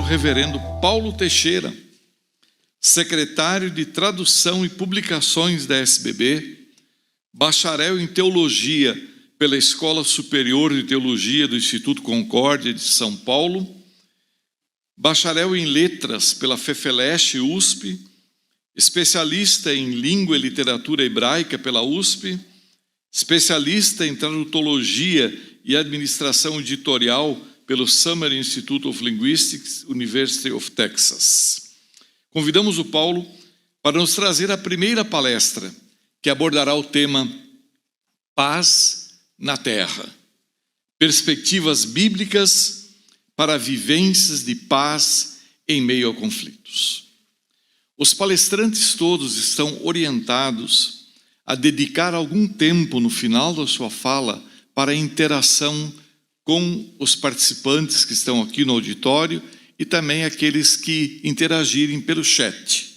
reverendo Paulo Teixeira, secretário de Tradução e Publicações da SBB, bacharel em Teologia pela Escola Superior de Teologia do Instituto Concórdia de São Paulo, bacharel em Letras pela FEFELESH USP, especialista em Língua e Literatura Hebraica pela USP, especialista em Tradutologia e Administração Editorial pelo Summer Institute of Linguistics, University of Texas. Convidamos o Paulo para nos trazer a primeira palestra, que abordará o tema Paz na Terra, perspectivas bíblicas para vivências de paz em meio a conflitos. Os palestrantes todos estão orientados a dedicar algum tempo no final da sua fala para a interação com os participantes que estão aqui no auditório e também aqueles que interagirem pelo chat.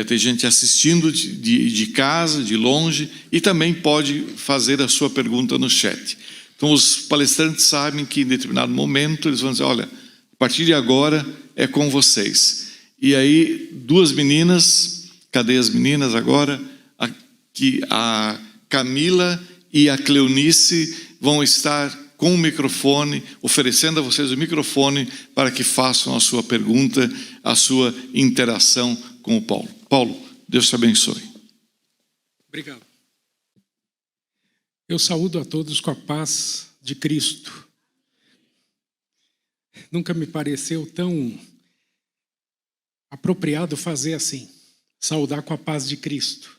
Tem gente assistindo de casa, de longe, e também pode fazer a sua pergunta no chat. Então, os palestrantes sabem que em determinado momento eles vão dizer, olha, a partir de agora é com vocês. E aí, duas meninas, cadê as meninas agora? A Camila e a Cleonice vão estar com o microfone, oferecendo a vocês o microfone para que façam a sua pergunta, a sua interação com o Paulo. Paulo, Deus te abençoe. Obrigado. Eu saúdo a todos com a paz de Cristo. Nunca me pareceu tão apropriado fazer assim, saudar com a paz de Cristo.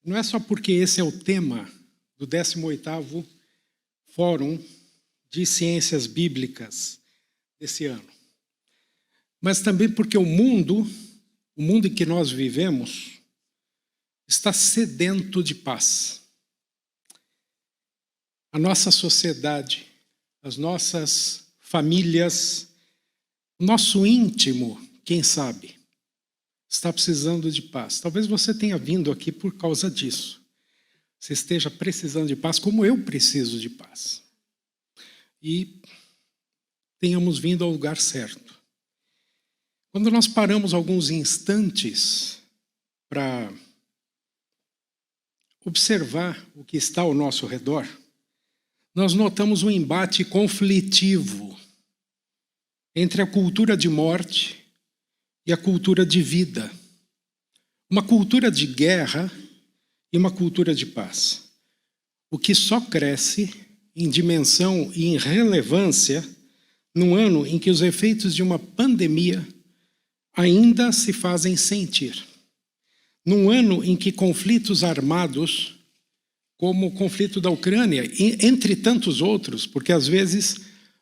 Não é só porque esse é o tema do 18º Fórum de Ciências Bíblicas desse ano, mas também porque o mundo em que nós vivemos, está sedento de paz. A nossa sociedade, as nossas famílias, o nosso íntimo, quem sabe, está precisando de paz. Talvez você tenha vindo aqui por causa disso. Você esteja precisando de paz, como eu preciso de paz. E tenhamos vindo ao lugar certo. Quando nós paramos alguns instantes para observar o que está ao nosso redor, nós notamos um embate conflitivo entre a cultura de morte e a cultura de vida. Uma cultura de guerra e uma cultura de paz. O que só cresce em dimensão e em relevância num ano em que os efeitos de uma pandemia ainda se fazem sentir. Num ano em que conflitos armados, como o conflito da Ucrânia, entre tantos outros, porque às vezes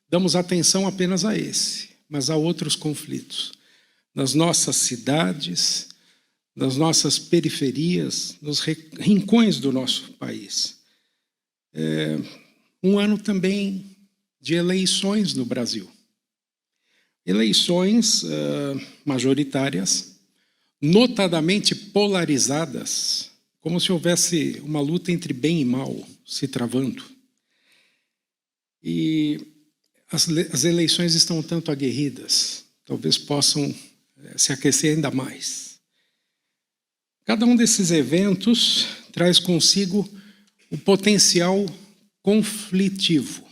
damos atenção apenas a esse, mas há outros conflitos, nas nossas cidades, nas nossas periferias, nos rincões do nosso país. Um ano também de eleições no Brasil. Eleições majoritárias, notadamente polarizadas, como se houvesse uma luta entre bem e mal se travando. E as eleições estão tanto aguerridas, talvez possam se aquecer ainda mais. Cada um desses eventos traz consigo o potencial conflitivo.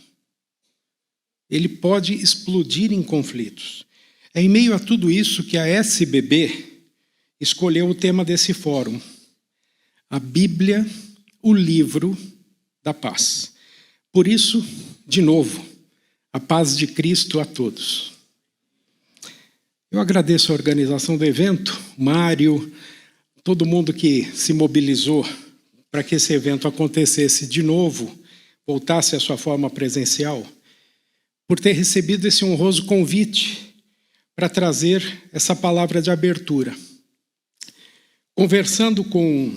Ele pode explodir em conflitos. É em meio a tudo isso que a SBB escolheu o tema desse fórum. A Bíblia, o livro da paz. Por isso, de novo, a paz de Cristo a todos. Eu agradeço a organização do evento, Mário, todo mundo que se mobilizou para que esse evento acontecesse de novo, voltasse à sua forma presencial, por ter recebido esse honroso convite para trazer essa palavra de abertura. Conversando com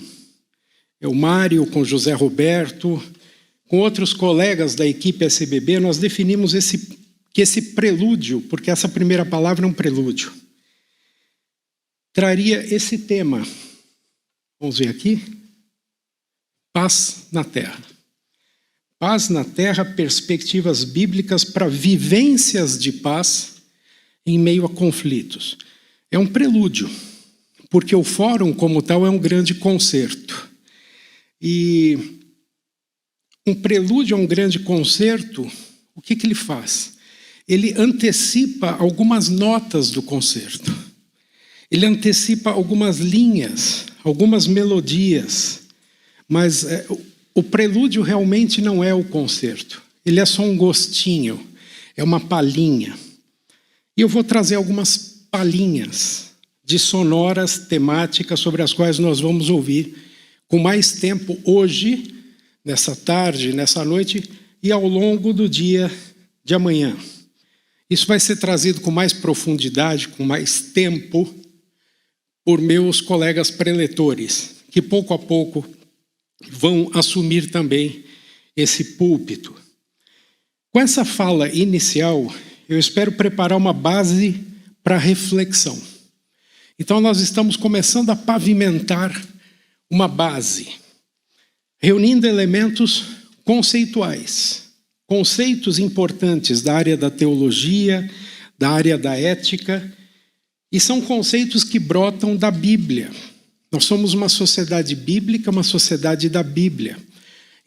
o Mário, com José Roberto, com outros colegas da equipe SBB, nós definimos que esse prelúdio, porque essa primeira palavra é um prelúdio, traria esse tema. Vamos ver aqui. Paz na Terra. Paz na Terra, perspectivas bíblicas para vivências de paz em meio a conflitos. É um prelúdio, porque o fórum, como tal, é um grande concerto. E um prelúdio a um grande concerto, o que ele faz? Ele antecipa algumas notas do concerto. Ele antecipa algumas linhas, algumas melodias. Mas o prelúdio realmente não é o concerto. Ele é só um gostinho, é uma palhinha. E eu vou trazer algumas palhinhas de sonoras temáticas sobre as quais nós vamos ouvir com mais tempo hoje, nessa tarde, nessa noite e ao longo do dia de amanhã. Isso vai ser trazido com mais profundidade, com mais tempo, por meus colegas preletores, que pouco a pouco vão assumir também esse púlpito. Com essa fala inicial, eu espero preparar uma base para reflexão. Então, nós estamos começando a pavimentar uma base, reunindo elementos conceituais, conceitos importantes da área da teologia, da área da ética, e são conceitos que brotam da Bíblia. Nós somos uma sociedade bíblica, uma sociedade da Bíblia.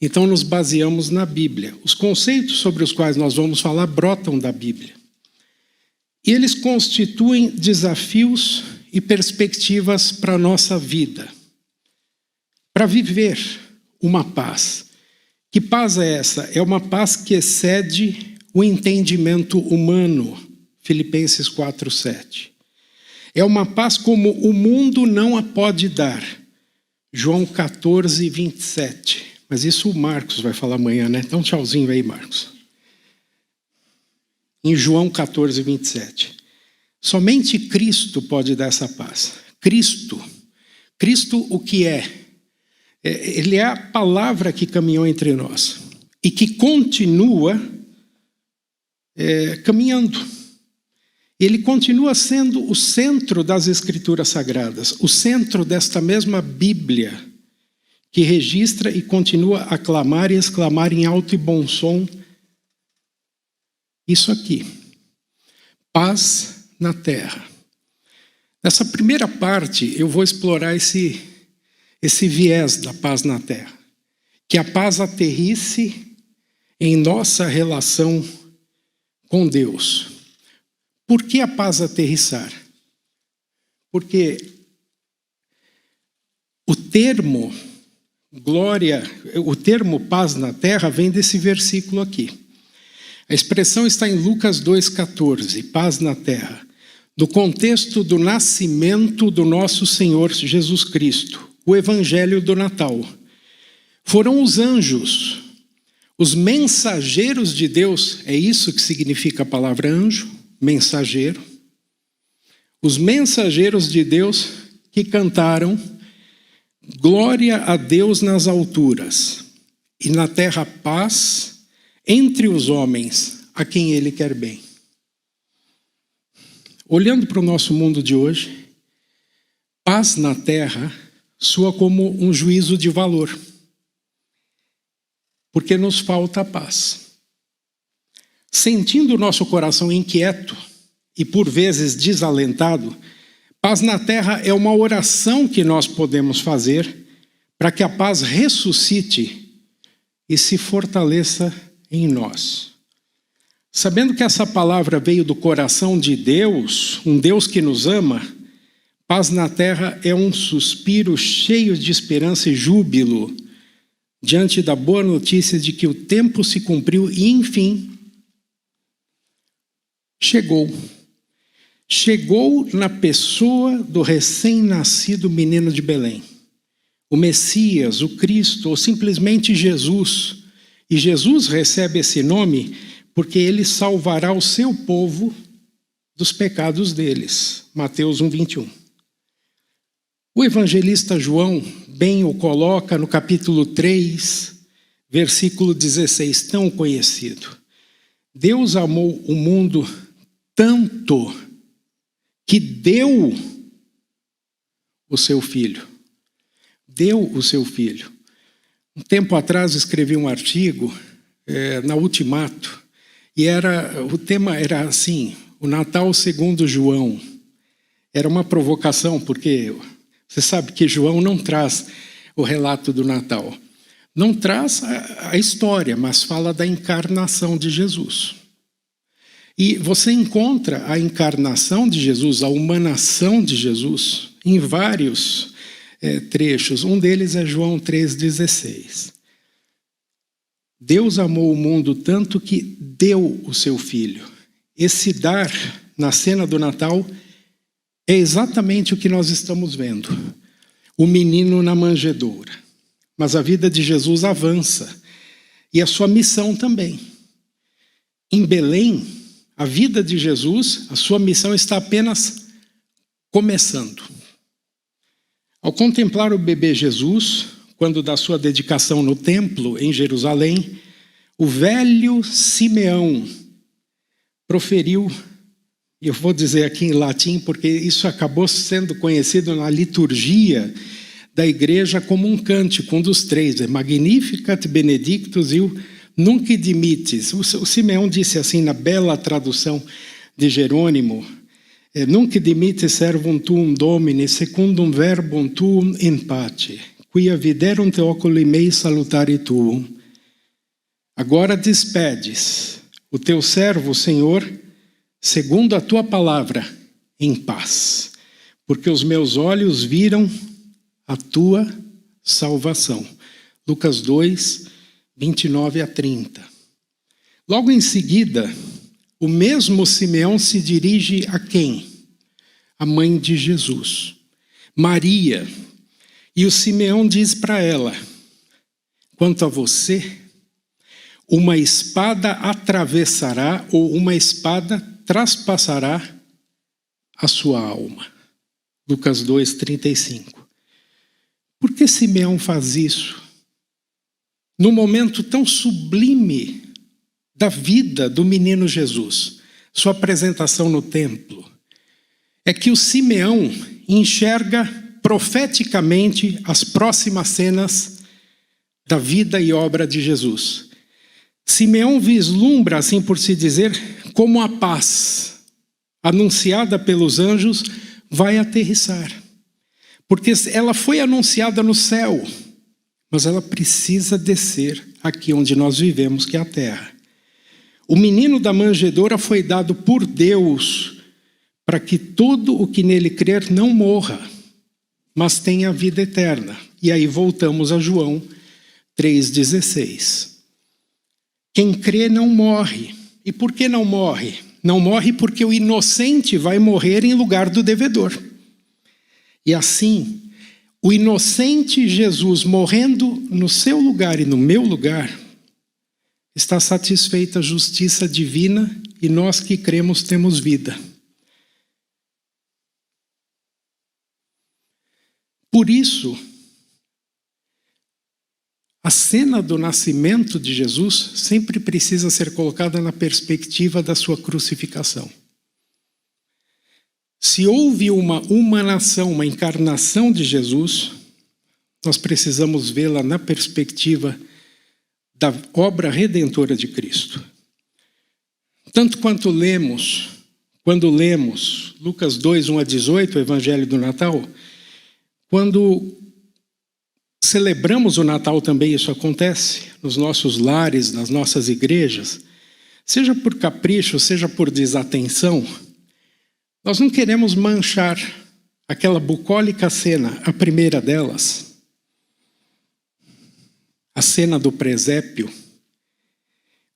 Então, nos baseamos na Bíblia. Os conceitos sobre os quais nós vamos falar brotam da Bíblia. E eles constituem desafios e perspectivas para a nossa vida. Para viver uma paz. Que paz é essa? É uma paz que excede o entendimento humano. Filipenses 4:7. É uma paz como o mundo não a pode dar. João 14:27. Mas isso o Marcos vai falar amanhã, né? Então, tchauzinho aí, Marcos. Em João 14:27. Somente Cristo pode dar essa paz. Cristo. Cristo o que é? Ele é a palavra que caminhou entre nós. E que continua caminhando. Ele continua sendo o centro das Escrituras Sagradas. O centro desta mesma Bíblia. Que registra e continua a clamar e exclamar em alto e bom som isso aqui. Paz na terra. Nessa primeira parte, eu vou explorar esse viés da paz na terra. Que a paz aterrisse em nossa relação com Deus. Por que a paz aterrissar? Porque o termo paz na terra vem desse versículo aqui. A expressão está em Lucas 2,14, paz na terra, no contexto do nascimento do nosso Senhor Jesus Cristo, o evangelho do Natal. Foram os anjos, os mensageiros de Deus, é isso que significa a palavra anjo, mensageiro. Os mensageiros de Deus que cantaram glória a Deus nas alturas, e na terra paz entre os homens a quem Ele quer bem. Olhando para o nosso mundo de hoje, paz na terra soa como um juízo de valor, porque nos falta a paz. Sentindo o nosso coração inquieto e por vezes desalentado, paz na terra é uma oração que nós podemos fazer para que a paz ressuscite e se fortaleça em nós. Sabendo que essa palavra veio do coração de Deus, um Deus que nos ama, paz na terra é um suspiro cheio de esperança e júbilo diante da boa notícia de que o tempo se cumpriu e, enfim, chegou. Chegou na pessoa do recém-nascido menino de Belém. O Messias, o Cristo, ou simplesmente Jesus. E Jesus recebe esse nome porque ele salvará o seu povo dos pecados deles. Mateus 1:21. O evangelista João bem o coloca no capítulo 3, versículo 16, tão conhecido. Deus amou o mundo tanto que deu o seu filho. Deu o seu filho. Um tempo atrás eu escrevi um artigo na Ultimato, e o tema era assim, o Natal segundo João, era uma provocação, porque você sabe que João não traz o relato do Natal. Não traz a história, mas fala da encarnação de Jesus. E você encontra a encarnação de Jesus, a humanação de Jesus, em vários trechos. Um deles é João 3,16. Deus amou o mundo tanto que deu o seu Filho. Esse dar, na cena do Natal, é exatamente o que nós estamos vendo. O menino na manjedoura. Mas a vida de Jesus avança. E a sua missão também. Em Belém, a vida de Jesus, a sua missão está apenas começando. Ao contemplar o bebê Jesus, quando da sua dedicação no templo em Jerusalém, o velho Simeão proferiu, e eu vou dizer aqui em latim, porque isso acabou sendo conhecido na liturgia da igreja como um cântico, um dos três, Magnificat, Benedictus e o Nunc Dimittis. O Simeão disse assim na bela tradução de Jerônimo, Nunc dimittis servum tuum Domine, secundum verbum tuum in pace, quia viderunt oculi mei salutare tuum. Agora despedes o teu servo, Senhor, segundo a tua palavra, em paz, porque os meus olhos viram a tua salvação. Lucas 2, 29 a 30. Logo em seguida, o mesmo Simeão se dirige a quem? A mãe de Jesus, Maria. E o Simeão diz para ela, quanto a você, uma espada atravessará ou uma espada traspassará a sua alma. Lucas 2, 35. Por que Simeão faz isso? No momento tão sublime da vida do menino Jesus, sua apresentação no templo, é que o Simeão enxerga profeticamente as próximas cenas da vida e obra de Jesus. Simeão vislumbra, assim por se dizer, como a paz anunciada pelos anjos vai aterrissar. Porque ela foi anunciada no céu, mas ela precisa descer aqui onde nós vivemos, que é a terra. O menino da manjedoura foi dado por Deus para que todo o que nele crer não morra, mas tenha vida eterna. E aí voltamos a João 3,16. Quem crê não morre. E por que não morre? Não morre porque o inocente vai morrer em lugar do devedor. E assim, o inocente Jesus morrendo no seu lugar e no meu lugar, está satisfeita a justiça divina e nós que cremos temos vida. Por isso, a cena do nascimento de Jesus sempre precisa ser colocada na perspectiva da sua crucificação. Se houve uma humanação, uma encarnação de Jesus, nós precisamos vê-la na perspectiva da obra redentora de Cristo. Tanto quanto quando lemos Lucas 2, 1 a 18, o Evangelho do Natal, quando celebramos o Natal também isso acontece, nos nossos lares, nas nossas igrejas, seja por capricho, seja por desatenção, nós não queremos manchar aquela bucólica cena, a primeira delas, a cena do presépio,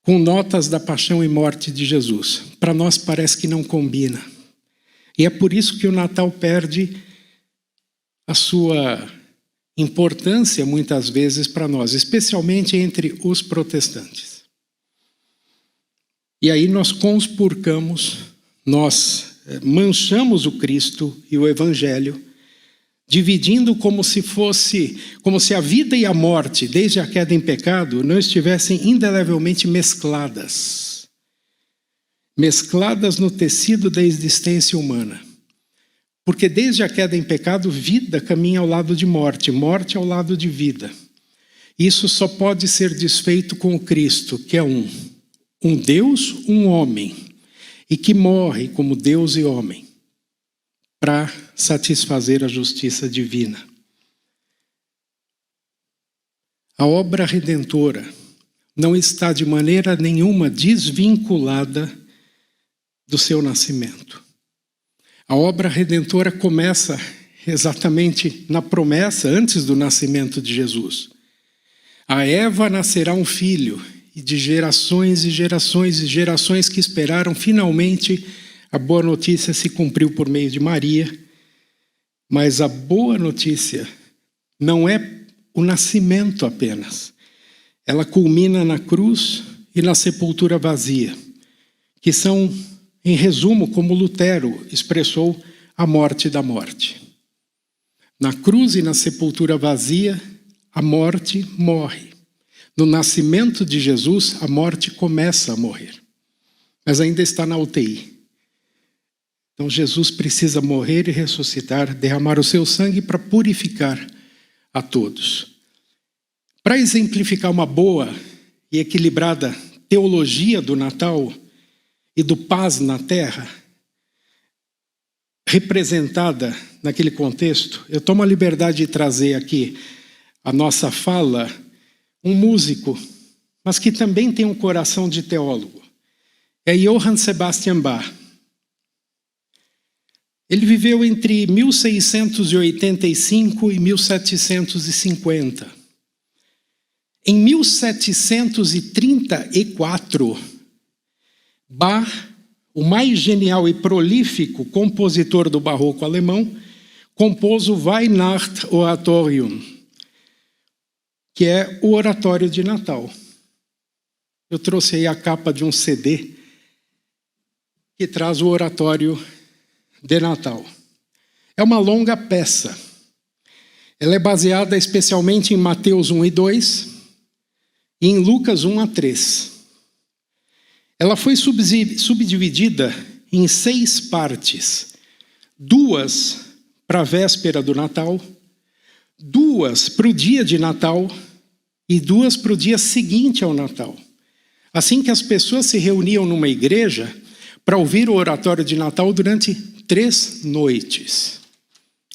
com notas da paixão e morte de Jesus. Para nós parece que não combina. E é por isso que o Natal perde a sua importância muitas vezes para nós, especialmente entre os protestantes. E aí nós conspurcamos, nós manchamos o Cristo e o Evangelho, dividindo como se a vida e a morte, desde a queda em pecado, não estivessem indelevelmente mescladas no tecido da existência humana. Porque desde a queda em pecado, vida caminha ao lado de morte, morte ao lado de vida. Isso só pode ser desfeito com o Cristo, que é um Deus, um homem. e que morre como Deus e homem para satisfazer a justiça divina. A obra redentora não está de maneira nenhuma desvinculada do seu nascimento. A obra redentora começa exatamente na promessa antes do nascimento de Jesus. A Eva nascerá um filho, e de gerações e gerações e gerações que esperaram, finalmente a boa notícia se cumpriu por meio de Maria. Mas a boa notícia não é o nascimento apenas. Ela culmina na cruz e na sepultura vazia, que são, em resumo, como Lutero expressou, a morte da morte. Na cruz e na sepultura vazia, a morte morre. No nascimento de Jesus, a morte começa a morrer, mas ainda está na UTI. Então Jesus precisa morrer e ressuscitar, derramar o seu sangue para purificar a todos. Para exemplificar uma boa e equilibrada teologia do Natal e do paz na terra, representada naquele contexto, eu tomo a liberdade de trazer aqui a nossa fala um músico, mas que também tem um coração de teólogo. É Johann Sebastian Bach. Ele viveu entre 1685 e 1750. Em 1734, Bach, o mais genial e prolífico compositor do barroco alemão, compôs o Weihnachtsoratorium, que é o oratório de Natal. Eu trouxe aí a capa de um CD que traz o oratório de Natal. É uma longa peça. Ela é baseada especialmente em Mateus 1 e 2 e em Lucas 1 a 3. Ela foi subdividida em 6 partes. 2 para a véspera do Natal, 2 para o dia de Natal e 2 para o dia seguinte ao Natal. Assim que as pessoas se reuniam numa igreja para ouvir o oratório de Natal durante 3 noites.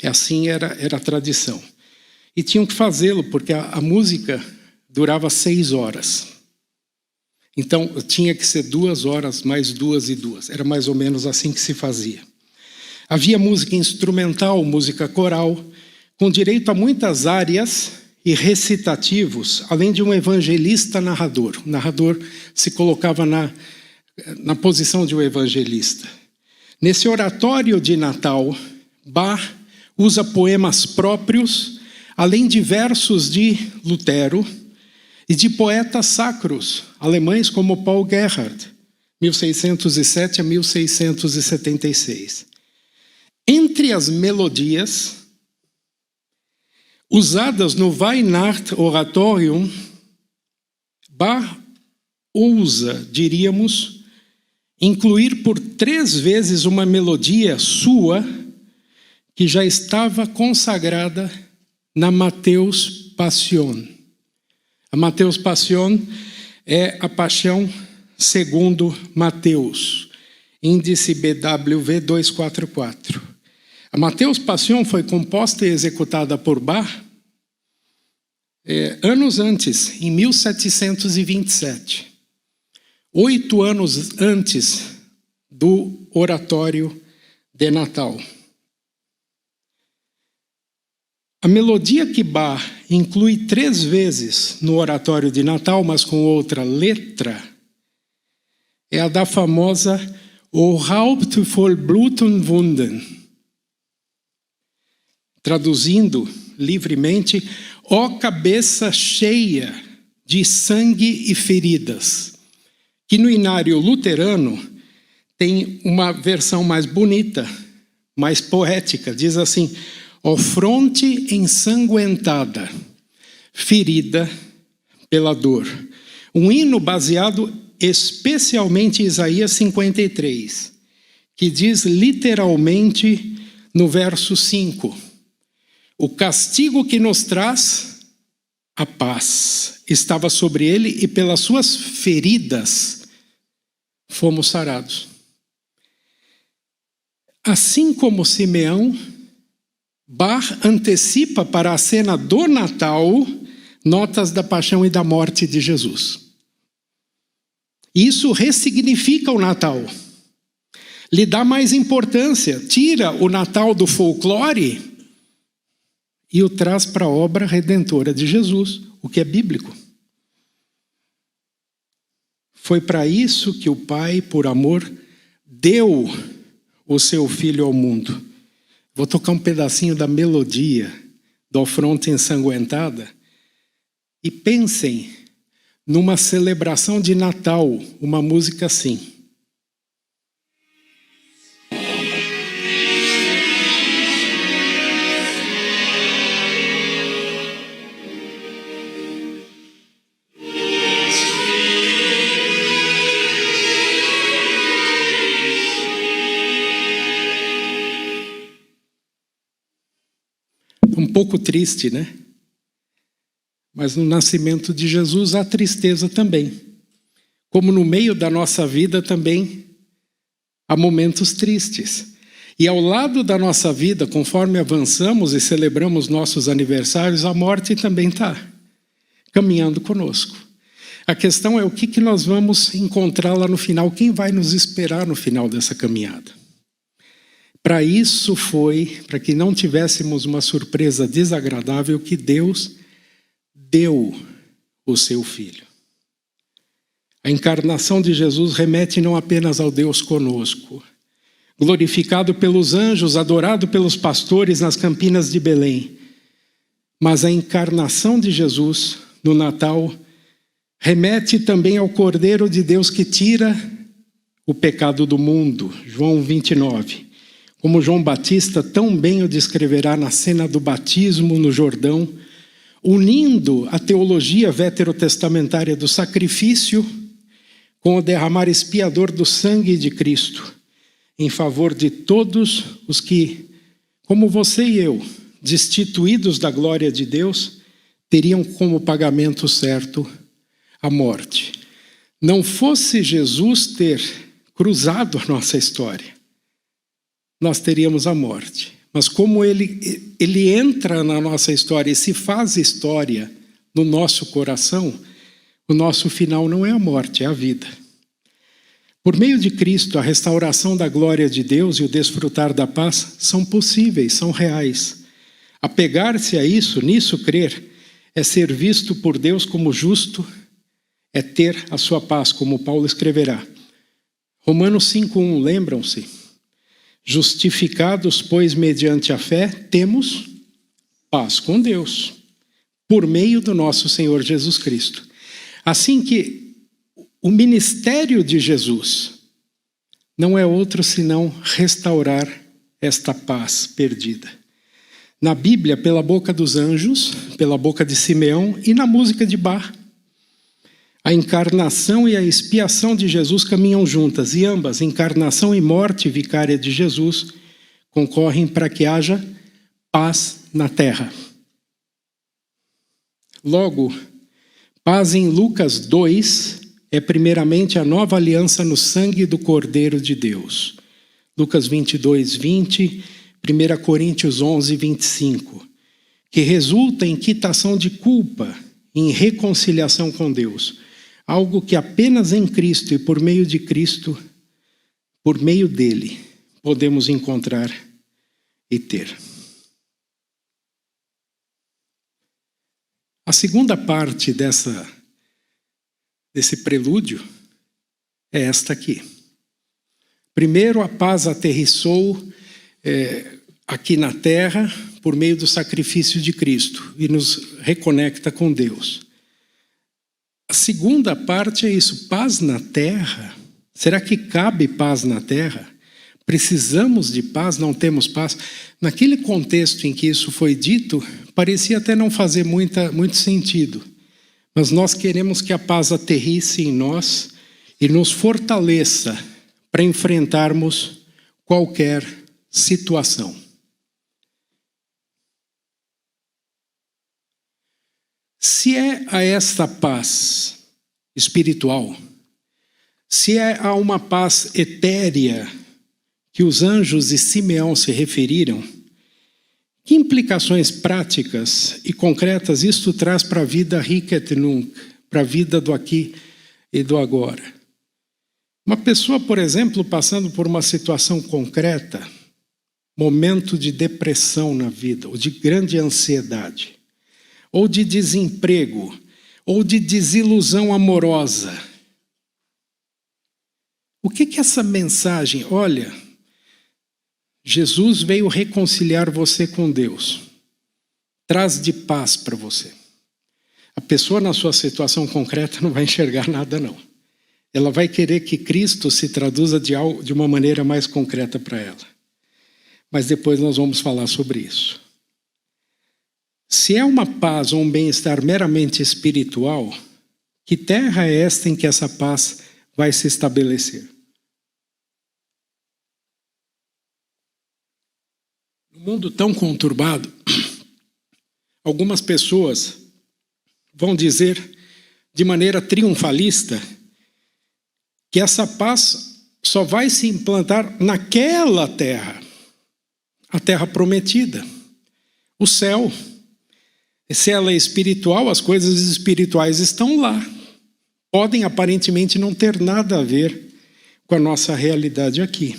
E assim era a tradição. E tinham que fazê-lo, porque a música durava 6 horas. Então, tinha que ser 2 horas, mais 2 e 2. Era mais ou menos assim que se fazia. Havia música instrumental, música coral, com direito a muitas áreas e recitativos, além de um evangelista narrador. O narrador se colocava na posição de um evangelista. Nesse oratório de Natal, Bach usa poemas próprios, além de versos de Lutero e de poetas sacros alemães como Paul Gerhardt, 1607 a 1676. Entre as melodias usadas no Weihnachtsoratorium, Bach ousa, diríamos, incluir por 3 vezes uma melodia sua que já estava consagrada na Mateus Passion. A Mateus Passion é a paixão segundo Mateus, índice BWV 244. A Mateus Passion foi composta e executada por Bach anos antes, em 1727. 8 anos antes do oratório de Natal. A melodia que Bach inclui 3 vezes no oratório de Natal, mas com outra letra, é a da famosa O Haupt voll Blut und Wunden. Traduzindo livremente, ó cabeça cheia de sangue e feridas, que no inário luterano tem uma versão mais bonita, mais poética, diz assim: ó fronte ensanguentada, ferida pela dor. Um hino baseado especialmente em Isaías 53, que diz literalmente no verso 5: o castigo que nos traz a paz estava sobre ele e pelas suas feridas fomos sarados. Assim como Simeão, Bach antecipa para a cena do Natal notas da paixão e da morte de Jesus. Isso ressignifica o Natal, lhe dá mais importância, tira o Natal do folclore e o traz para a obra redentora de Jesus, o que é bíblico. Foi para isso que o Pai, por amor, deu o seu Filho ao mundo. Vou tocar um pedacinho da melodia da Ofronta Ensanguentada e pensem numa celebração de Natal, uma música assim. Um pouco triste, né? Mas no nascimento de Jesus há tristeza também. Como no meio da nossa vida também há momentos tristes. E ao lado da nossa vida, conforme avançamos e celebramos nossos aniversários, a morte também está caminhando conosco. A questão é o que nós vamos encontrar lá no final, quem vai nos esperar no final dessa caminhada. Para isso foi, para que não tivéssemos uma surpresa desagradável, que Deus deu o seu Filho. A encarnação de Jesus remete não apenas ao Deus conosco, glorificado pelos anjos, adorado pelos pastores nas campinas de Belém, mas a encarnação de Jesus no Natal remete também ao Cordeiro de Deus que tira o pecado do mundo. João 29. Como João Batista tão bem o descreverá na cena do batismo no Jordão, unindo a teologia veterotestamentária do sacrifício com o derramar expiador do sangue de Cristo, em favor de todos os que, como você e eu, destituídos da glória de Deus, teriam como pagamento certo a morte. Não fosse Jesus ter cruzado a nossa história, nós teríamos a morte. Mas como ele entra na nossa história e se faz história no nosso coração, o nosso final não é a morte, é a vida. Por meio de Cristo, a restauração da glória de Deus e o desfrutar da paz são possíveis, são reais. Apegar-se a isso, nisso crer, é ser visto por Deus como justo, é ter a sua paz, como Paulo escreverá. Romanos 5:1, lembram-se? Justificados, pois, mediante a fé, temos paz com Deus, por meio do nosso Senhor Jesus Cristo. Assim que o ministério de Jesus não é outro senão restaurar esta paz perdida. Na Bíblia, pela boca dos anjos, pela boca de Simeão e na música de Bach, a encarnação e a expiação de Jesus caminham juntas, e ambas, encarnação e morte vicária de Jesus, concorrem para que haja paz na terra. Logo, paz em Lucas 2 é primeiramente a nova aliança no sangue do Cordeiro de Deus. Lucas 22:20, 1 Coríntios 11:25, que resulta em quitação de culpa, em reconciliação com Deus. Algo que apenas em Cristo e por meio de Cristo, por meio dele, podemos encontrar e ter. A segunda parte desse prelúdio é esta aqui. Primeiro, a paz aterrissou aqui na terra por meio do sacrifício de Cristo e nos reconecta com Deus. A segunda parte é isso, paz na terra. Será que cabe paz na terra? Precisamos de paz, não temos paz? Naquele contexto em que isso foi dito, parecia até não fazer muito sentido. Mas nós queremos que a paz aterrisse em nós e nos fortaleça para enfrentarmos qualquer situação. Se é a esta paz espiritual, se é a uma paz etérea que os anjos e Simeão se referiram, que implicações práticas e concretas isto traz para a vida rica et nunc, para a vida do aqui e do agora? Uma pessoa, por exemplo, passando por uma situação concreta, momento de depressão na vida, ou de grande ansiedade, ou de desemprego, ou de desilusão amorosa. O que essa mensagem? Olha, Jesus veio reconciliar você com Deus. Traz de paz para você. A pessoa na sua situação concreta não vai enxergar nada, não. Ela vai querer que Cristo se traduza de uma maneira mais concreta para ela. Mas depois nós vamos falar sobre isso. Se é uma paz ou um bem-estar meramente espiritual, que terra é esta em que essa paz vai se estabelecer? No mundo tão conturbado, algumas pessoas vão dizer de maneira triunfalista que essa paz só vai se implantar naquela terra, a terra prometida, o céu. Se ela é espiritual, as coisas espirituais estão lá. Podem aparentemente não ter nada a ver com a nossa realidade aqui.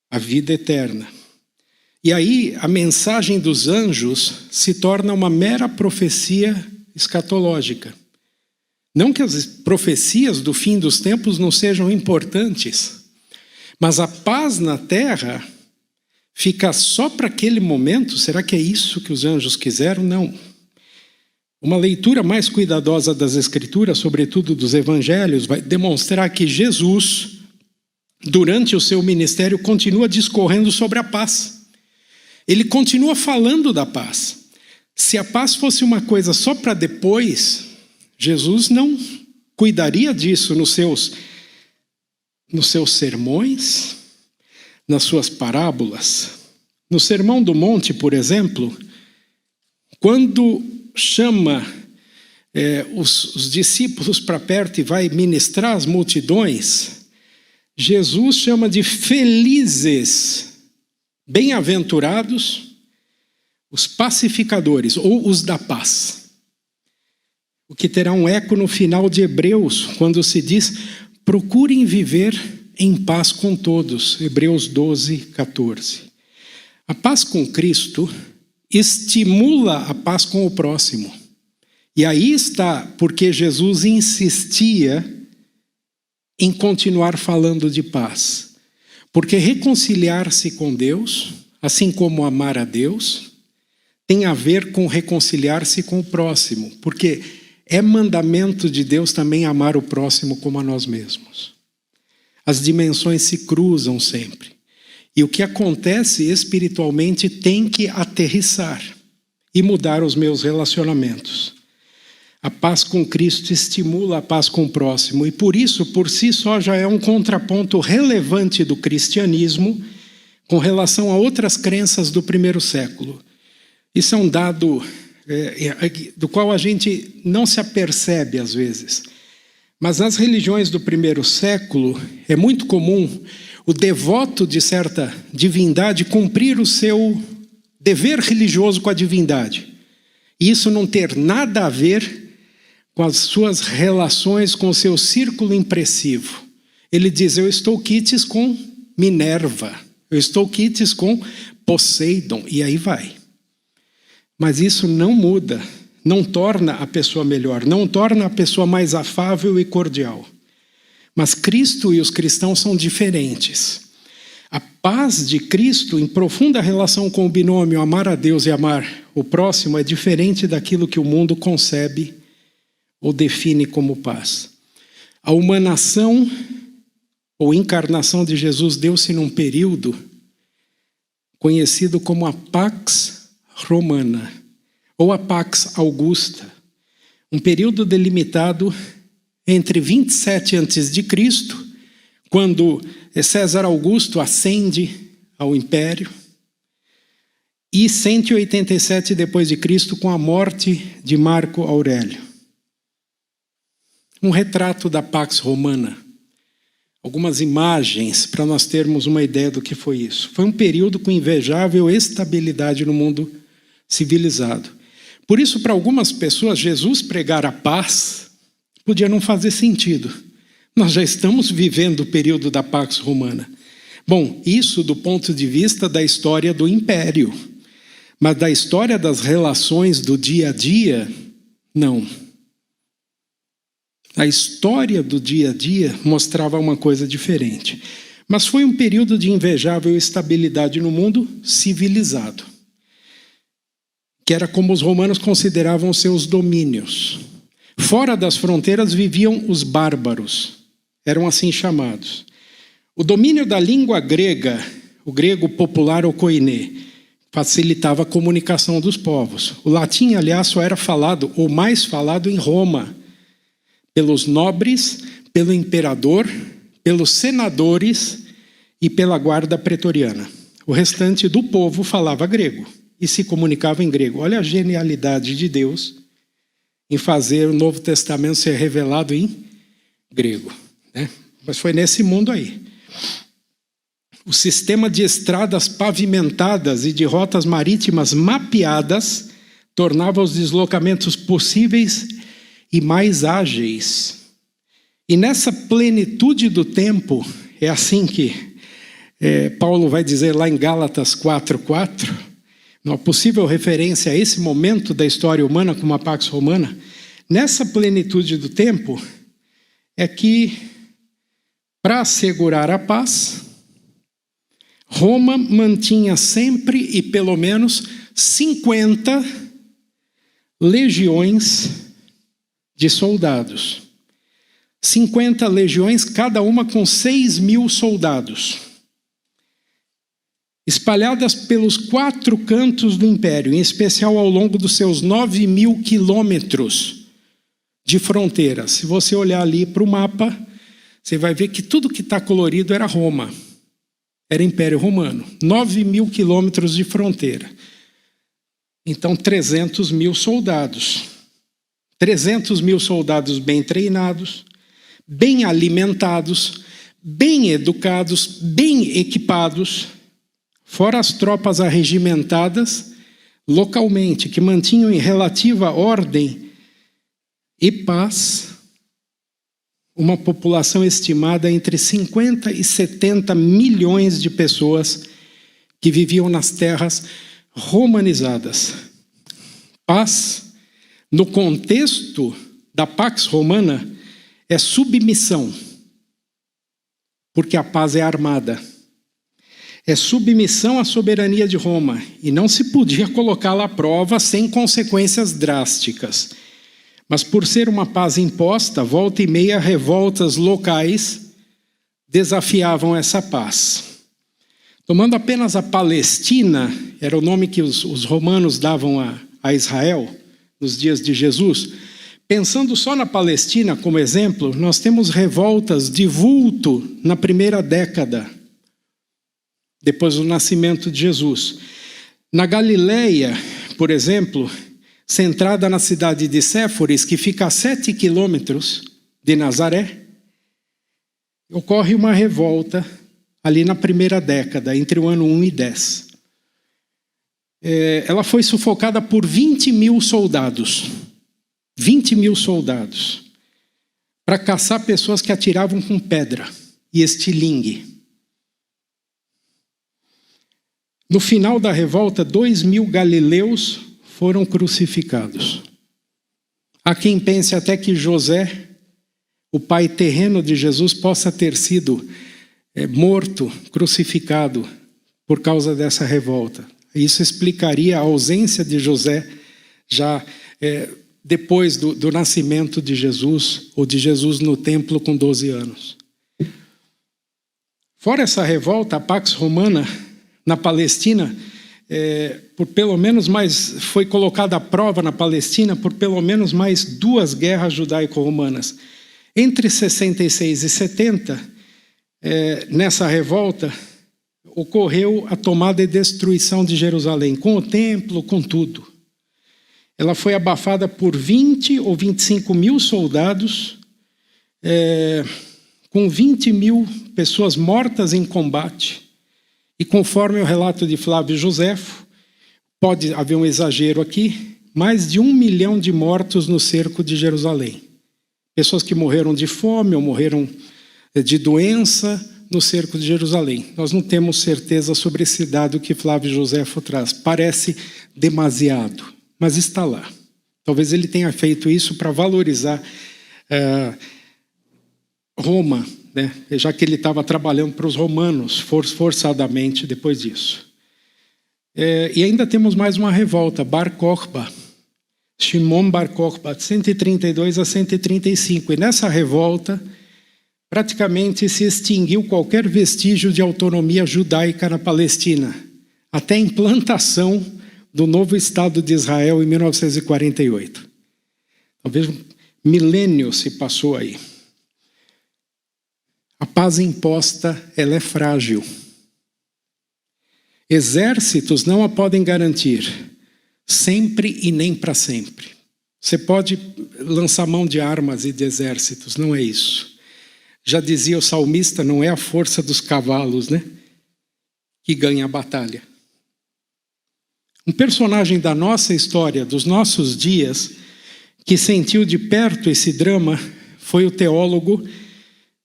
A vida eterna. E aí a mensagem dos anjos se torna uma mera profecia escatológica. Não que as profecias do fim dos tempos não sejam importantes, mas a paz na terra fica só para aquele momento? Será que é isso que os anjos quiseram? Não. Uma leitura mais cuidadosa das Escrituras, sobretudo dos Evangelhos, vai demonstrar que Jesus, durante o seu ministério, continua discorrendo sobre a paz. Ele continua falando da paz. Se a paz fosse uma coisa só para depois, Jesus não cuidaria disso nos seus sermões, nas suas parábolas. No Sermão do Monte, por exemplo, quando chama os discípulos para perto e vai ministrar às multidões, Jesus chama de felizes, bem-aventurados, os pacificadores, ou os da paz. O que terá um eco no final de Hebreus, quando se diz: procurem viver em paz com todos. Hebreus 12, 14. A paz com Cristo estimula a paz com o próximo. E aí está porque Jesus insistia em continuar falando de paz. Porque reconciliar-se com Deus, assim como amar a Deus, tem a ver com reconciliar-se com o próximo. Porque é mandamento de Deus também amar o próximo como a nós mesmos. As dimensões se cruzam sempre. E o que acontece espiritualmente tem que aterrissar e mudar os meus relacionamentos. A paz com Cristo estimula a paz com o próximo. E por isso, por si só, já é um contraponto relevante do cristianismo com relação a outras crenças do primeiro século. Isso é um dado do qual a gente não se apercebe às vezes. Mas nas religiões do primeiro século é muito comum o devoto de certa divindade cumprir o seu dever religioso com a divindade. E isso não ter nada a ver com as suas relações com o seu círculo impressivo. Ele diz: eu estou quites com Minerva, eu estou quites com Poseidon, e aí vai. Mas isso não muda, não torna a pessoa melhor, não torna a pessoa mais afável e cordial. Mas Cristo e os cristãos são diferentes. A paz de Cristo, em profunda relação com o binômio amar a Deus e amar o próximo, é diferente daquilo que o mundo concebe ou define como paz. A humanação ou encarnação de Jesus deu-se num período conhecido como a Pax Romana, ou a Pax Augusta, um período delimitado entre 27 a.C., quando César Augusto ascende ao império, e 187 depois de Cristo, com a morte de Marco Aurélio. Um retrato da Pax Romana, algumas imagens para nós termos uma ideia do que foi isso. Foi um período com invejável estabilidade no mundo civilizado. Por isso, para algumas pessoas, Jesus pregar a paz podia não fazer sentido. Nós já estamos vivendo o período da Pax Romana. Bom, isso do ponto de vista da história do império. Mas da história das relações do dia a dia, não. A história do dia a dia mostrava uma coisa diferente. Mas foi um período de invejável estabilidade no mundo civilizado, que era como os romanos consideravam seus domínios. Fora das fronteiras viviam os bárbaros, eram assim chamados. O domínio da língua grega, o grego popular ou koiné, facilitava a comunicação dos povos. O latim, aliás, só era falado, ou mais falado, em Roma, pelos nobres, pelo imperador, pelos senadores e pela guarda pretoriana. O restante do povo falava grego e se comunicava em grego. Olha a genialidade de Deus em fazer o Novo Testamento ser revelado em grego, né? Mas foi nesse mundo aí. O sistema de estradas pavimentadas e de rotas marítimas mapeadas tornava os deslocamentos possíveis e mais ágeis. E nessa plenitude do tempo, é assim que Paulo vai dizer lá em Gálatas 4:4, uma possível referência a esse momento da história humana como a Pax Romana. Nessa plenitude do tempo é que, para assegurar a paz, Roma mantinha sempre e pelo menos 50 legiões de soldados. 50 legiões, cada uma com 6.000 soldados, espalhadas pelos 4 cantos do império, em especial ao longo dos seus 9.000 quilômetros de fronteira. Se você olhar ali para o mapa, você vai ver que tudo que está colorido era Roma, era Império Romano. 9.000 quilômetros de fronteira. Então, 300.000 soldados. 300.000 soldados bem treinados, bem alimentados, bem educados, bem equipados, fora as tropas arregimentadas localmente, que mantinham em relativa ordem e paz uma população estimada entre 50 e 70 milhões de pessoas que viviam nas terras romanizadas. Paz, no contexto da Pax Romana, é submissão, porque a paz é armada. É submissão à soberania de Roma, e não se podia colocá-la à prova sem consequências drásticas. Mas por ser uma paz imposta, volta e meia revoltas locais desafiavam essa paz. Tomando apenas a Palestina, era o nome que os romanos davam a Israel nos dias de Jesus. Pensando só na Palestina como exemplo, nós temos revoltas de vulto na primeira década, depois do nascimento de Jesus. Na Galileia, por exemplo, centrada na cidade de Séforis, que fica a 7 quilômetros de Nazaré, ocorre uma revolta ali na primeira década, entre o ano 1 e 10. Ela foi sufocada por 20.000 soldados. 20.000 soldados. Para caçar pessoas que atiravam com pedra e estilingue. No final da revolta, 2.000 galileus foram crucificados. Há quem pense até que José, o pai terreno de Jesus, possa ter sido morto, crucificado, por causa dessa revolta. Isso explicaria a ausência de José já depois do nascimento de Jesus, ou de Jesus no templo com 12 anos. Fora essa revolta, a Pax Romana, na Palestina, por pelo menos mais, foi colocada à prova na Palestina por pelo menos mais 2 guerras judaico-romanas. Entre 66 e 70, nessa revolta, ocorreu a tomada e destruição de Jerusalém, com o templo, com tudo. Ela foi abafada por 20 ou 25 mil soldados, com 20 mil pessoas mortas em combate, e conforme o relato de Flávio Joséfo, pode haver um exagero aqui, mais de 1 milhão de mortos no cerco de Jerusalém. Pessoas que morreram de fome ou morreram de doença no cerco de Jerusalém. Nós não temos certeza sobre esse dado que Flávio Joséfo traz. Parece demasiado, mas está lá. Talvez ele tenha feito isso para valorizar Roma, né? Já que ele estava trabalhando para os romanos forçadamente depois disso. E ainda temos mais uma revolta, Bar Kokhba, Shimon Bar Kokhba, de 132 a 135. E nessa revolta, praticamente se extinguiu qualquer vestígio de autonomia judaica na Palestina, até a implantação do novo Estado de Israel em 1948. Talvez um milênio se passou aí. A paz imposta, ela é frágil. Exércitos não a podem garantir, sempre e nem para sempre. Você pode lançar mão de armas e de exércitos, não é isso. Já dizia o salmista, não é a força dos cavalos, né, que ganha a batalha. Um personagem da nossa história, dos nossos dias, que sentiu de perto esse drama, foi o teólogo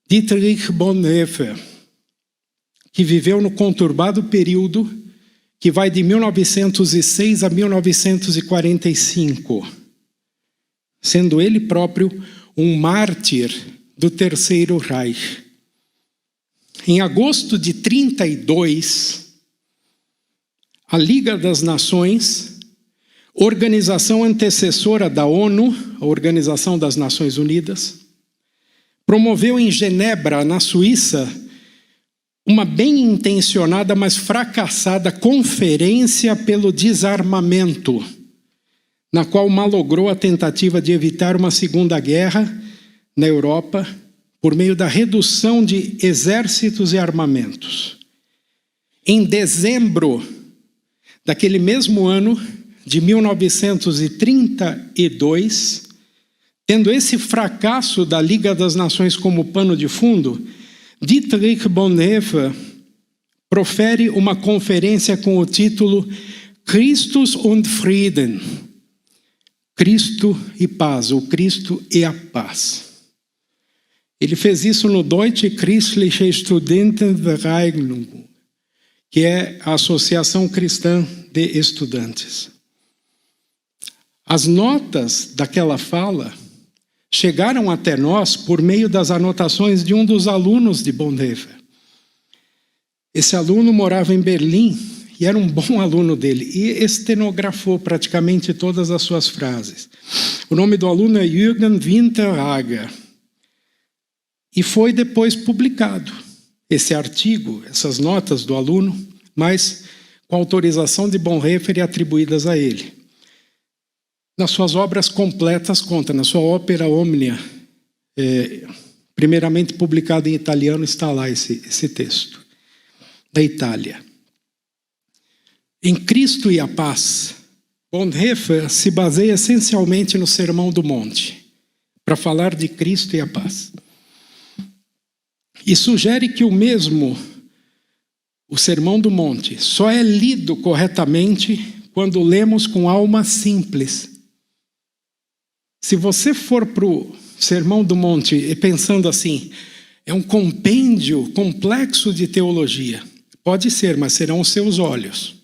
Dietrich Bonhoeffer, que viveu no conturbado período que vai de 1906 a 1945, sendo ele próprio um mártir do Terceiro Reich. Em agosto de 1932, a Liga das Nações, organização antecessora da ONU, a Organização das Nações Unidas, promoveu em Genebra, na Suíça, uma bem intencionada, mas fracassada conferência pelo desarmamento, na qual malogrou a tentativa de evitar uma segunda guerra na Europa por meio da redução de exércitos e armamentos. Em dezembro daquele mesmo ano, de 1932, tendo esse fracasso da Liga das Nações como pano de fundo, Dietrich Bonhoeffer profere uma conferência com o título Christus und Frieden, Cristo e paz, ou Cristo e a paz. Ele fez isso no Deutsche Christliche Studentenvereinigung, que é a Associação Cristã de Estudantes. As notas daquela fala chegaram até nós por meio das anotações de um dos alunos de Bonhoeffer. Esse aluno morava em Berlim e era um bom aluno dele, e estenografou praticamente todas as suas frases. O nome do aluno é Jürgen Winterhager. E foi depois publicado esse artigo, essas notas do aluno, mas com autorização de Bonhoeffer e atribuídas a ele. Nas suas obras completas, conta, na sua Opera Omnia, primeiramente publicada em italiano, está lá esse texto, da Itália. Em Cristo e a Paz, Bonhoeffer se baseia essencialmente no Sermão do Monte, para falar de Cristo e a paz. E sugere que o Sermão do Monte, só é lido corretamente quando lemos com alma simples. Se você for para o Sermão do Monte pensando assim, é um compêndio complexo de teologia, pode ser, mas serão os seus olhos.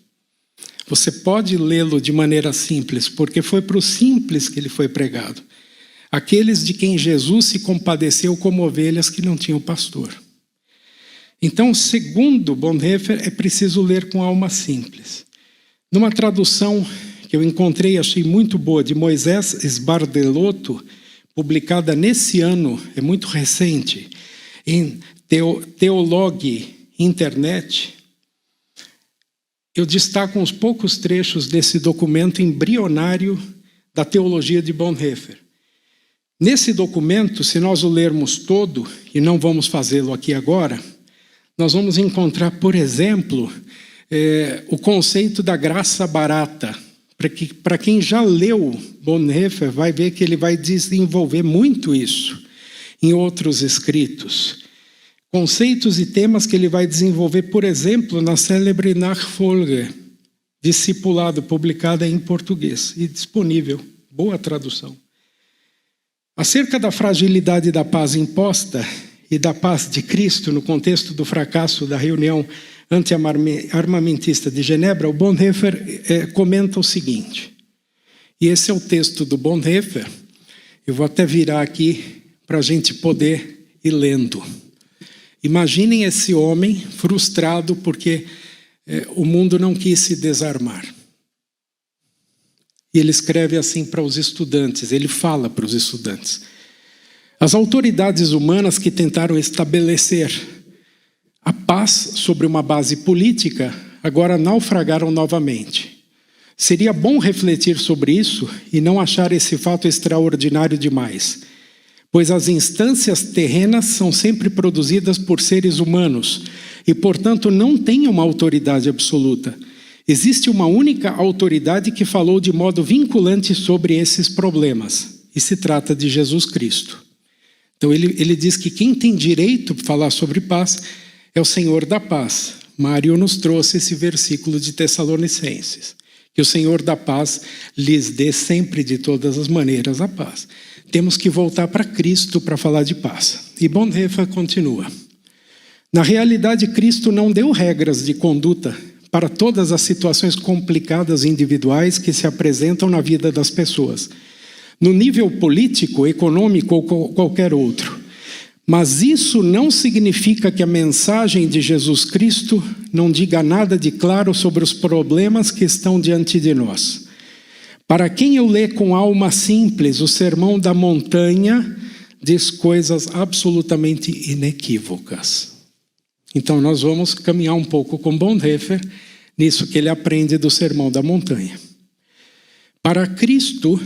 Você pode lê-lo de maneira simples, porque foi para os simples que ele foi pregado. Aqueles de quem Jesus se compadeceu como ovelhas que não tinham pastor. Então, segundo Bonhoeffer, é preciso ler com alma simples. Numa tradução que eu encontrei, achei muito boa, de Moisés Sbardelotto, publicada nesse ano, é muito recente, em Theologue Internet, eu destaco uns poucos trechos desse documento embrionário da teologia de Bonhoeffer. Nesse documento, se nós o lermos todo, e não vamos fazê-lo aqui agora, nós vamos encontrar, por exemplo, o conceito da graça barata. Para quem já leu Bonhoeffer, vai ver que ele vai desenvolver muito isso em outros escritos. conceitos e temas que ele vai desenvolver, por exemplo, na célebre Nachfolge, Discipulado, publicada em português e disponível, boa tradução. Acerca da fragilidade da paz imposta e da paz de Cristo no contexto do fracasso da reunião anti-armamentista de Genebra, o Bonhoeffer comenta o seguinte, e esse é o texto do Bonhoeffer, eu vou até virar aqui para a gente poder ir lendo. Imaginem esse homem frustrado porque o mundo não quis se desarmar. E ele escreve assim para os estudantes, ele fala para os estudantes. As autoridades humanas que tentaram estabelecer a paz sobre uma base política agora naufragaram novamente. Seria bom refletir sobre isso e não achar esse fato extraordinário demais, pois as instâncias terrenas são sempre produzidas por seres humanos e, portanto, não têm uma autoridade absoluta. Existe uma única autoridade que falou de modo vinculante sobre esses problemas, e se trata de Jesus Cristo. Então ele diz que quem tem direito a falar sobre paz é o Senhor da paz. Mário nos trouxe esse versículo de Tessalonicenses, que o Senhor da paz lhes dê sempre de todas as maneiras a paz. Temos que voltar para Cristo para falar de paz. E Bonhoeffer continua. Na realidade, Cristo não deu regras de conduta para todas as situações complicadas individuais que se apresentam na vida das pessoas, no nível político, econômico ou qualquer outro. Mas isso não significa que a mensagem de Jesus Cristo não diga nada de claro sobre os problemas que estão diante de nós. Para quem eu lê com alma simples o Sermão da Montanha, diz coisas absolutamente inequívocas. Então nós vamos caminhar um pouco com Bonhoeffer nisso que ele aprende do Sermão da Montanha. Para Cristo,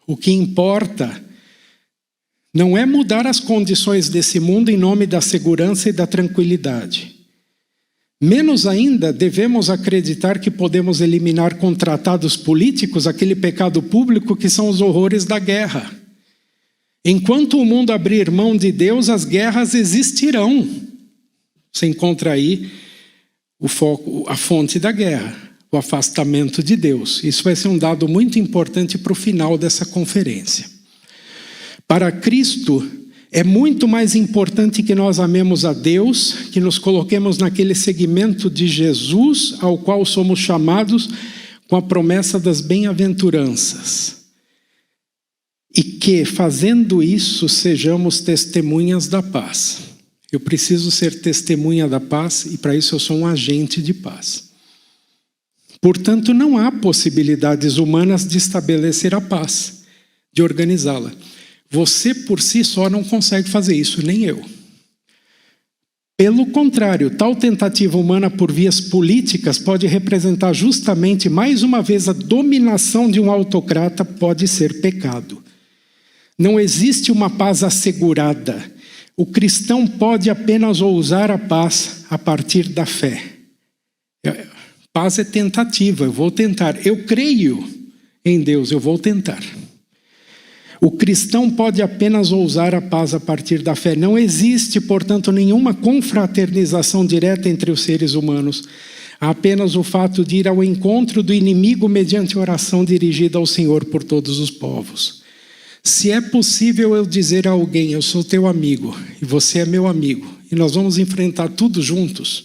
o que importa não é mudar as condições desse mundo em nome da segurança e da tranquilidade. Menos ainda, devemos acreditar que podemos eliminar com tratados políticos aquele pecado público que são os horrores da guerra. Enquanto o mundo abrir mão de Deus, as guerras existirão. Você encontra aí o foco, a fonte da guerra, o afastamento de Deus. Isso vai ser um dado muito importante para o final dessa conferência. Para Cristo, é muito mais importante que nós amemos a Deus, que nos coloquemos naquele segmento de Jesus, ao qual somos chamados com a promessa das bem-aventuranças. E que, fazendo isso, sejamos testemunhas da paz. Eu preciso ser testemunha da paz e para isso eu sou um agente de paz. Portanto, não há possibilidades humanas de estabelecer a paz, de organizá-la. Você por si só não consegue fazer isso, nem eu. Pelo contrário, tal tentativa humana por vias políticas pode representar justamente, mais uma vez, a dominação de um autocrata pode ser pecado. Não existe uma paz assegurada. O cristão pode apenas ousar a paz a partir da fé. Paz é tentativa, eu vou tentar. Eu creio em Deus, eu vou tentar. O cristão pode apenas ousar a paz a partir da fé. Não existe, portanto, nenhuma confraternização direta entre os seres humanos. Há apenas o fato de ir ao encontro do inimigo mediante oração dirigida ao Senhor por todos os povos. Se é possível eu dizer a alguém, eu sou teu amigo e você é meu amigo, e nós vamos enfrentar tudo juntos,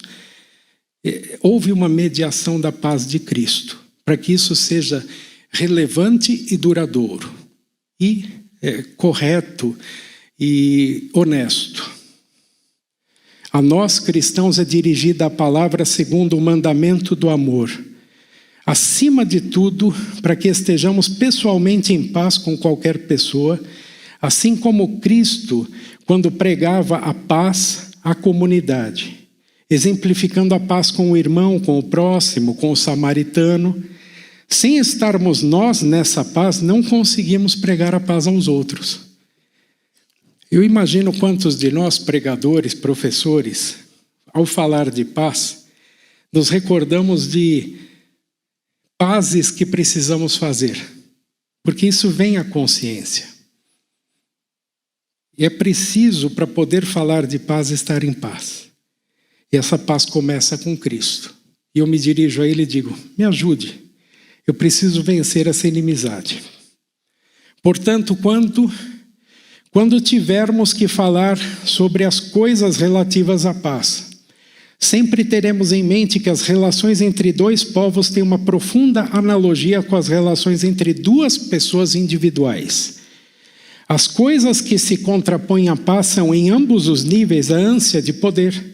houve uma mediação da paz de Cristo, para que isso seja relevante e duradouro, e correto e honesto. A nós cristãos é dirigida a palavra segundo o mandamento do amor. Acima de tudo, para que estejamos pessoalmente em paz com qualquer pessoa, assim como Cristo, quando pregava a paz à comunidade, exemplificando a paz com o irmão, com o próximo, com o samaritano. Sem estarmos nós nessa paz, não conseguimos pregar a paz aos outros. Eu imagino quantos de nós, pregadores, professores, ao falar de paz, nos recordamos de pazes que precisamos fazer, porque isso vem à consciência. E é preciso, para poder falar de paz, estar em paz. E essa paz começa com Cristo. E eu me dirijo a Ele e digo, me ajude. Eu preciso vencer essa inimizade. Portanto, quando tivermos que falar sobre as coisas relativas à paz, sempre teremos em mente que as relações entre dois povos têm uma profunda analogia com as relações entre duas pessoas individuais. As coisas que se contrapõem à paz são, em ambos os níveis, a ânsia de poder,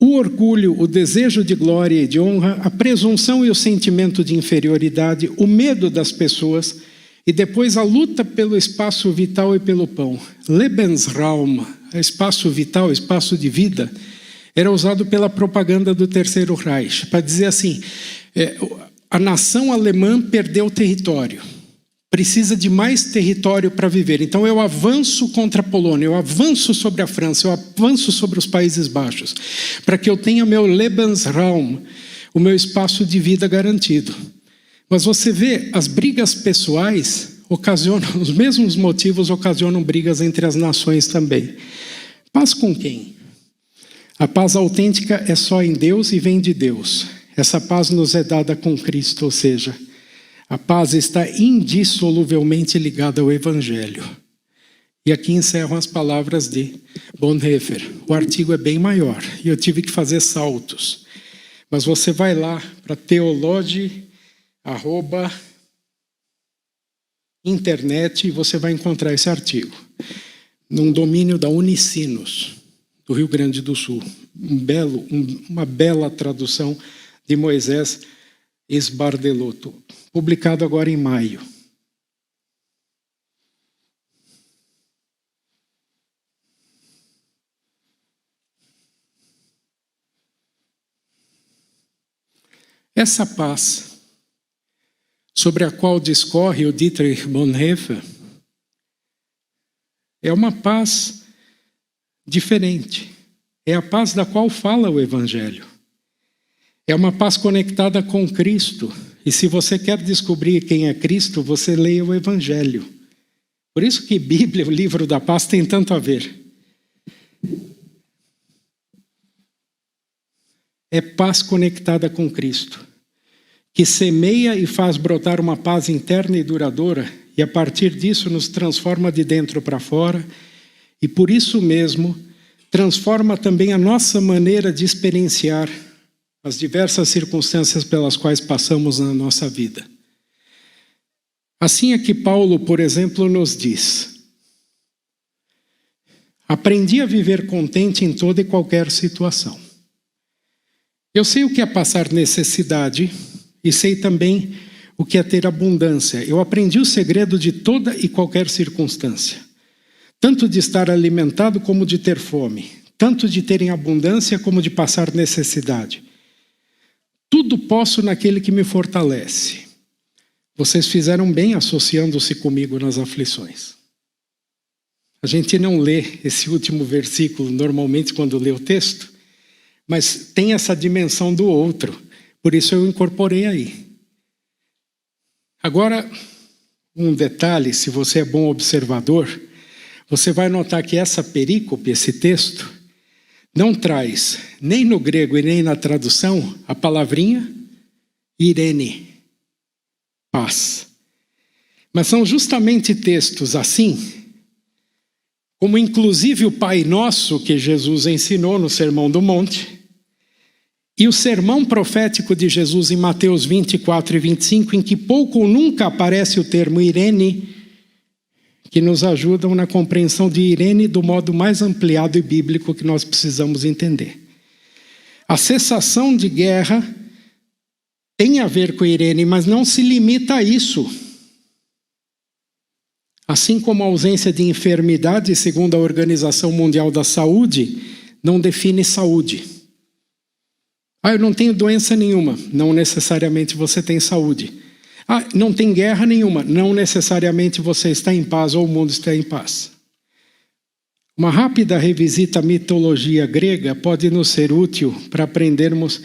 o orgulho, o desejo de glória e de honra, a presunção e o sentimento de inferioridade, o medo das pessoas e depois a luta pelo espaço vital e pelo pão. Lebensraum, espaço vital, espaço de vida, era usado pela propaganda do Terceiro Reich, para dizer assim, a nação alemã perdeu território, precisa de mais território para viver. Então eu avanço contra a Polônia, eu avanço sobre a França, eu avanço sobre os Países Baixos, para que eu tenha meu Lebensraum, o meu espaço de vida garantido. Mas você vê, as brigas pessoais ocasionam, os mesmos motivos ocasionam brigas entre as nações também. Paz com quem? A paz autêntica é só em Deus e vem de Deus. Essa paz nos é dada com Cristo, ou seja, a paz está indissoluvelmente ligada ao Evangelho. E aqui encerram as palavras de Bonhoeffer. O artigo é bem maior e eu tive que fazer saltos. Mas você vai lá para theology.internet e você vai encontrar esse artigo. Num domínio da Unicinos, do Rio Grande do Sul. Uma bela tradução de Moisés Esbardelotto, publicado agora em maio. Essa paz, sobre a qual discorre o Dietrich Bonhoeffer, é uma paz diferente. É a paz da qual fala o Evangelho. É uma paz conectada com Cristo. E se você quer descobrir quem é Cristo, você leia o Evangelho. Por isso que Bíblia, o livro da paz, tem tanto a ver. É paz conectada com Cristo, que semeia e faz brotar uma paz interna e duradoura, e a partir disso nos transforma de dentro para fora, e por isso mesmo transforma também a nossa maneira de experienciar as diversas circunstâncias pelas quais passamos na nossa vida. Assim é que Paulo, por exemplo, nos diz: aprendi a viver contente em toda e qualquer situação. Eu sei o que é passar necessidade e sei também o que é ter abundância. Eu aprendi o segredo de toda e qualquer circunstância, tanto de estar alimentado como de ter fome, tanto de ter em abundância como de passar necessidade. Tudo posso naquele que me fortalece. Vocês fizeram bem associando-se comigo nas aflições. A gente não lê esse último versículo normalmente quando lê o texto, mas tem essa dimensão do outro. Por isso eu incorporei aí. Agora, um detalhe, se você é bom observador, você vai notar que essa perícope, esse texto, não traz, nem no grego e nem na tradução, a palavrinha Irene, paz. Mas são justamente textos assim, como inclusive o Pai Nosso que Jesus ensinou no Sermão do Monte, e o sermão profético de Jesus em Mateus 24 e 25, em que pouco ou nunca aparece o termo Irene, que nos ajudam na compreensão de Irene do modo mais ampliado e bíblico que nós precisamos entender. A cessação de guerra tem a ver com Irene, mas não se limita a isso. Assim como a ausência de enfermidade, segundo a Organização Mundial da Saúde, não define saúde. Eu não tenho doença nenhuma. Não necessariamente você tem saúde. Não tem guerra nenhuma. Não necessariamente você está em paz ou o mundo está em paz. Uma rápida revisita à mitologia grega pode nos ser útil para aprendermos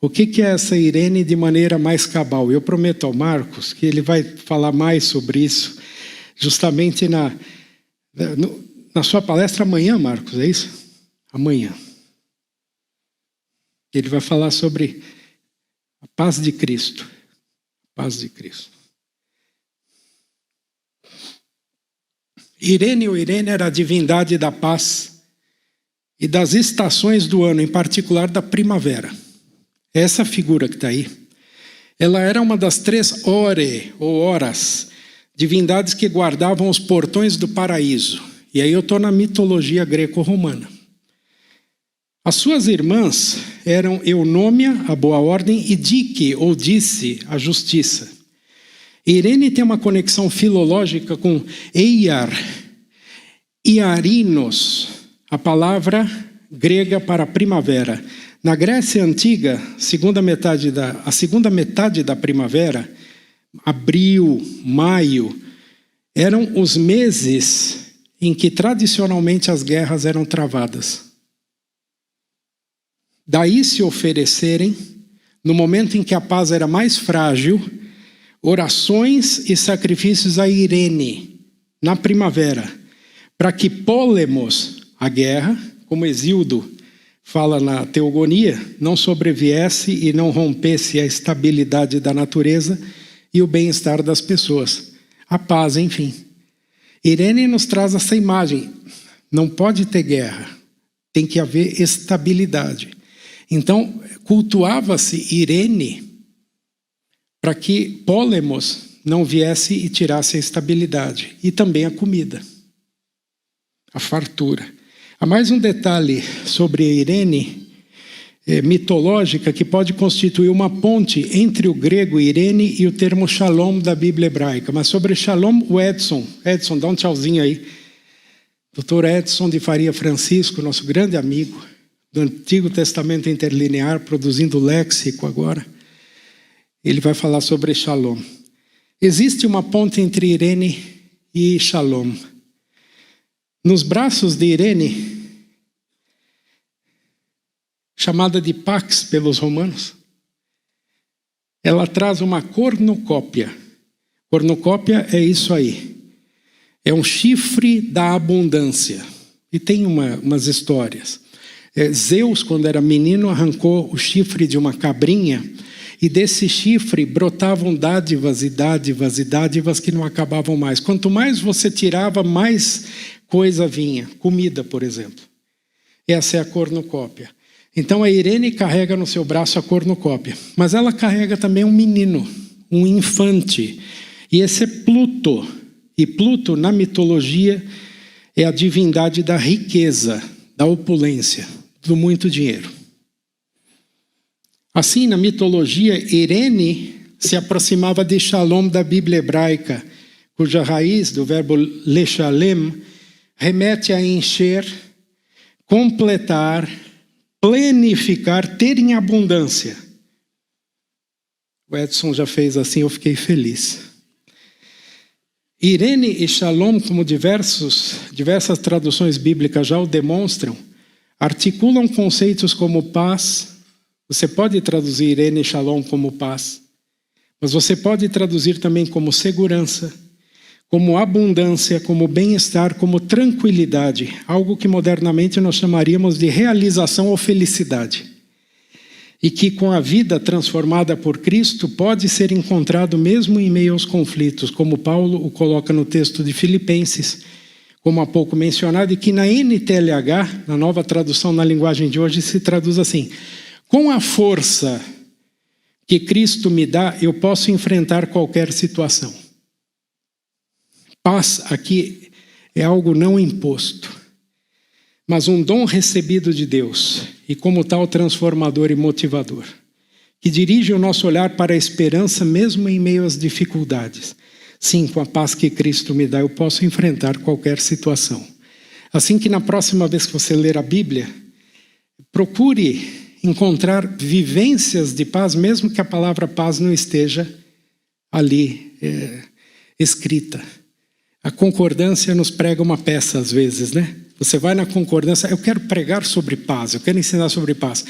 o que é essa Irene de maneira mais cabal. Eu prometo ao Marcos que ele vai falar mais sobre isso, justamente na sua palestra amanhã, Marcos, é isso? Amanhã. Ele vai falar sobre a paz de Cristo. A paz de Cristo. Irene ou Irene era a divindade da paz e das estações do ano, em particular da primavera. Essa figura que está aí, ela era uma das 3 ore, ou horas, divindades que guardavam os portões do paraíso. E aí eu estou na mitologia greco-romana. As suas irmãs eram Eunômia, a boa ordem, e Dike, ou Dice, a justiça. Irene tem uma conexão filológica com Eiar, Iarinos, a palavra grega para primavera. Na Grécia Antiga, a segunda metade da primavera, abril, maio, eram os meses em que tradicionalmente as guerras eram travadas. Daí se oferecerem, no momento em que a paz era mais frágil, orações e sacrifícios a Irene, na primavera, para que Pólemos, a guerra, como Hesíodo fala na Teogonia, não sobreviesse e não rompesse a estabilidade da natureza e o bem-estar das pessoas. A paz, enfim. Irene nos traz essa imagem. Não pode ter guerra, tem que haver estabilidade. Então, cultuava-se Irene para que Pólemos não viesse e tirasse a estabilidade. E também a comida, a fartura. Há mais um detalhe sobre a Irene mitológica que pode constituir uma ponte entre o grego Irene e o termo Shalom da Bíblia hebraica. Mas sobre Shalom, o Edson, dá um tchauzinho aí. Dr. Edson de Faria Francisco, nosso grande amigo do Antigo Testamento Interlinear, produzindo léxico agora. Ele vai falar sobre Shalom. Existe uma ponte entre Irene e Shalom. Nos braços de Irene, chamada de Pax pelos romanos, ela traz uma cornucópia. Cornucópia é isso aí. É um chifre da abundância. E tem umas histórias. Zeus, quando era menino, arrancou o chifre de uma cabrinha e desse chifre brotavam dádivas e dádivas e dádivas que não acabavam mais. Quanto mais você tirava, mais coisa vinha. Comida, por exemplo. Essa é a cornucópia. Então a Irene carrega no seu braço a cornucópia. Mas ela carrega também um menino, um infante. E esse é Pluto. E Pluto, na mitologia, é a divindade da riqueza, da opulência, do muito dinheiro. Assim, na mitologia, Irene se aproximava de Shalom da Bíblia hebraica, cuja raiz do verbo leshalem remete a encher, completar, planificar, ter em abundância. O Edson já fez assim, eu fiquei feliz. Irene e Shalom, como diversas traduções bíblicas já o demonstram, articulam conceitos como paz. Você pode traduzir Irene e Shalom como paz, mas você pode traduzir também como segurança, como abundância, como bem-estar, como tranquilidade, algo que modernamente nós chamaríamos de realização ou felicidade. E que com a vida transformada por Cristo pode ser encontrado mesmo em meio aos conflitos, como Paulo o coloca no texto de Filipenses, como há pouco mencionado, e que na NTLH, na nova tradução na linguagem de hoje, se traduz assim: com a força que Cristo me dá, eu posso enfrentar qualquer situação. Paz aqui é algo não imposto, mas um dom recebido de Deus, e como tal transformador e motivador, que dirige o nosso olhar para a esperança mesmo em meio às dificuldades. Sim, com a paz que Cristo me dá, eu posso enfrentar qualquer situação. Assim que na próxima vez que você ler a Bíblia, procure encontrar vivências de paz, mesmo que a palavra paz não esteja ali escrita. A concordância nos prega uma peça às vezes, né? Você vai na concordância, eu quero pregar sobre paz, eu quero ensinar sobre paz.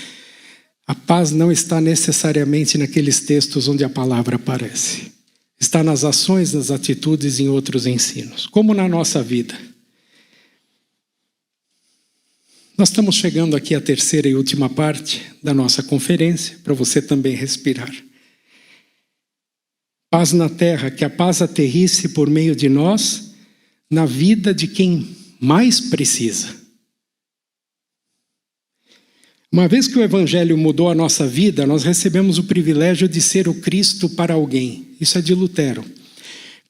A paz não está necessariamente naqueles textos onde a palavra aparece. Está nas ações, nas atitudes e em outros ensinos, como na nossa vida. Nós estamos chegando aqui à terceira e última parte da nossa conferência, para você também respirar. Paz na terra, que a paz aterrisse por meio de nós, na vida de quem mais precisa. Uma vez que o Evangelho mudou a nossa vida, nós recebemos o privilégio de ser o Cristo para alguém. Isso é de Lutero.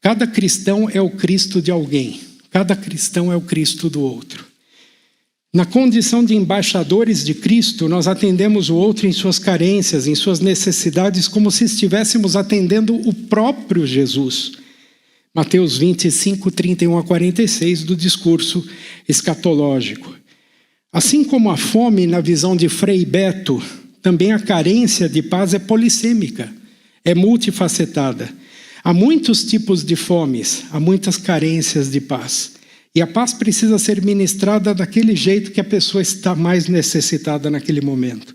Cada cristão é o Cristo de alguém. Cada cristão é o Cristo do outro. Na condição de embaixadores de Cristo, nós atendemos o outro em suas carências, em suas necessidades, como se estivéssemos atendendo o próprio Jesus. Mateus 25, 31 a 46, do discurso escatológico. Assim como a fome, na visão de Frei Beto, também a carência de paz é polissêmica, é multifacetada. Há muitos tipos de fomes, há muitas carências de paz. E a paz precisa ser ministrada daquele jeito que a pessoa está mais necessitada naquele momento.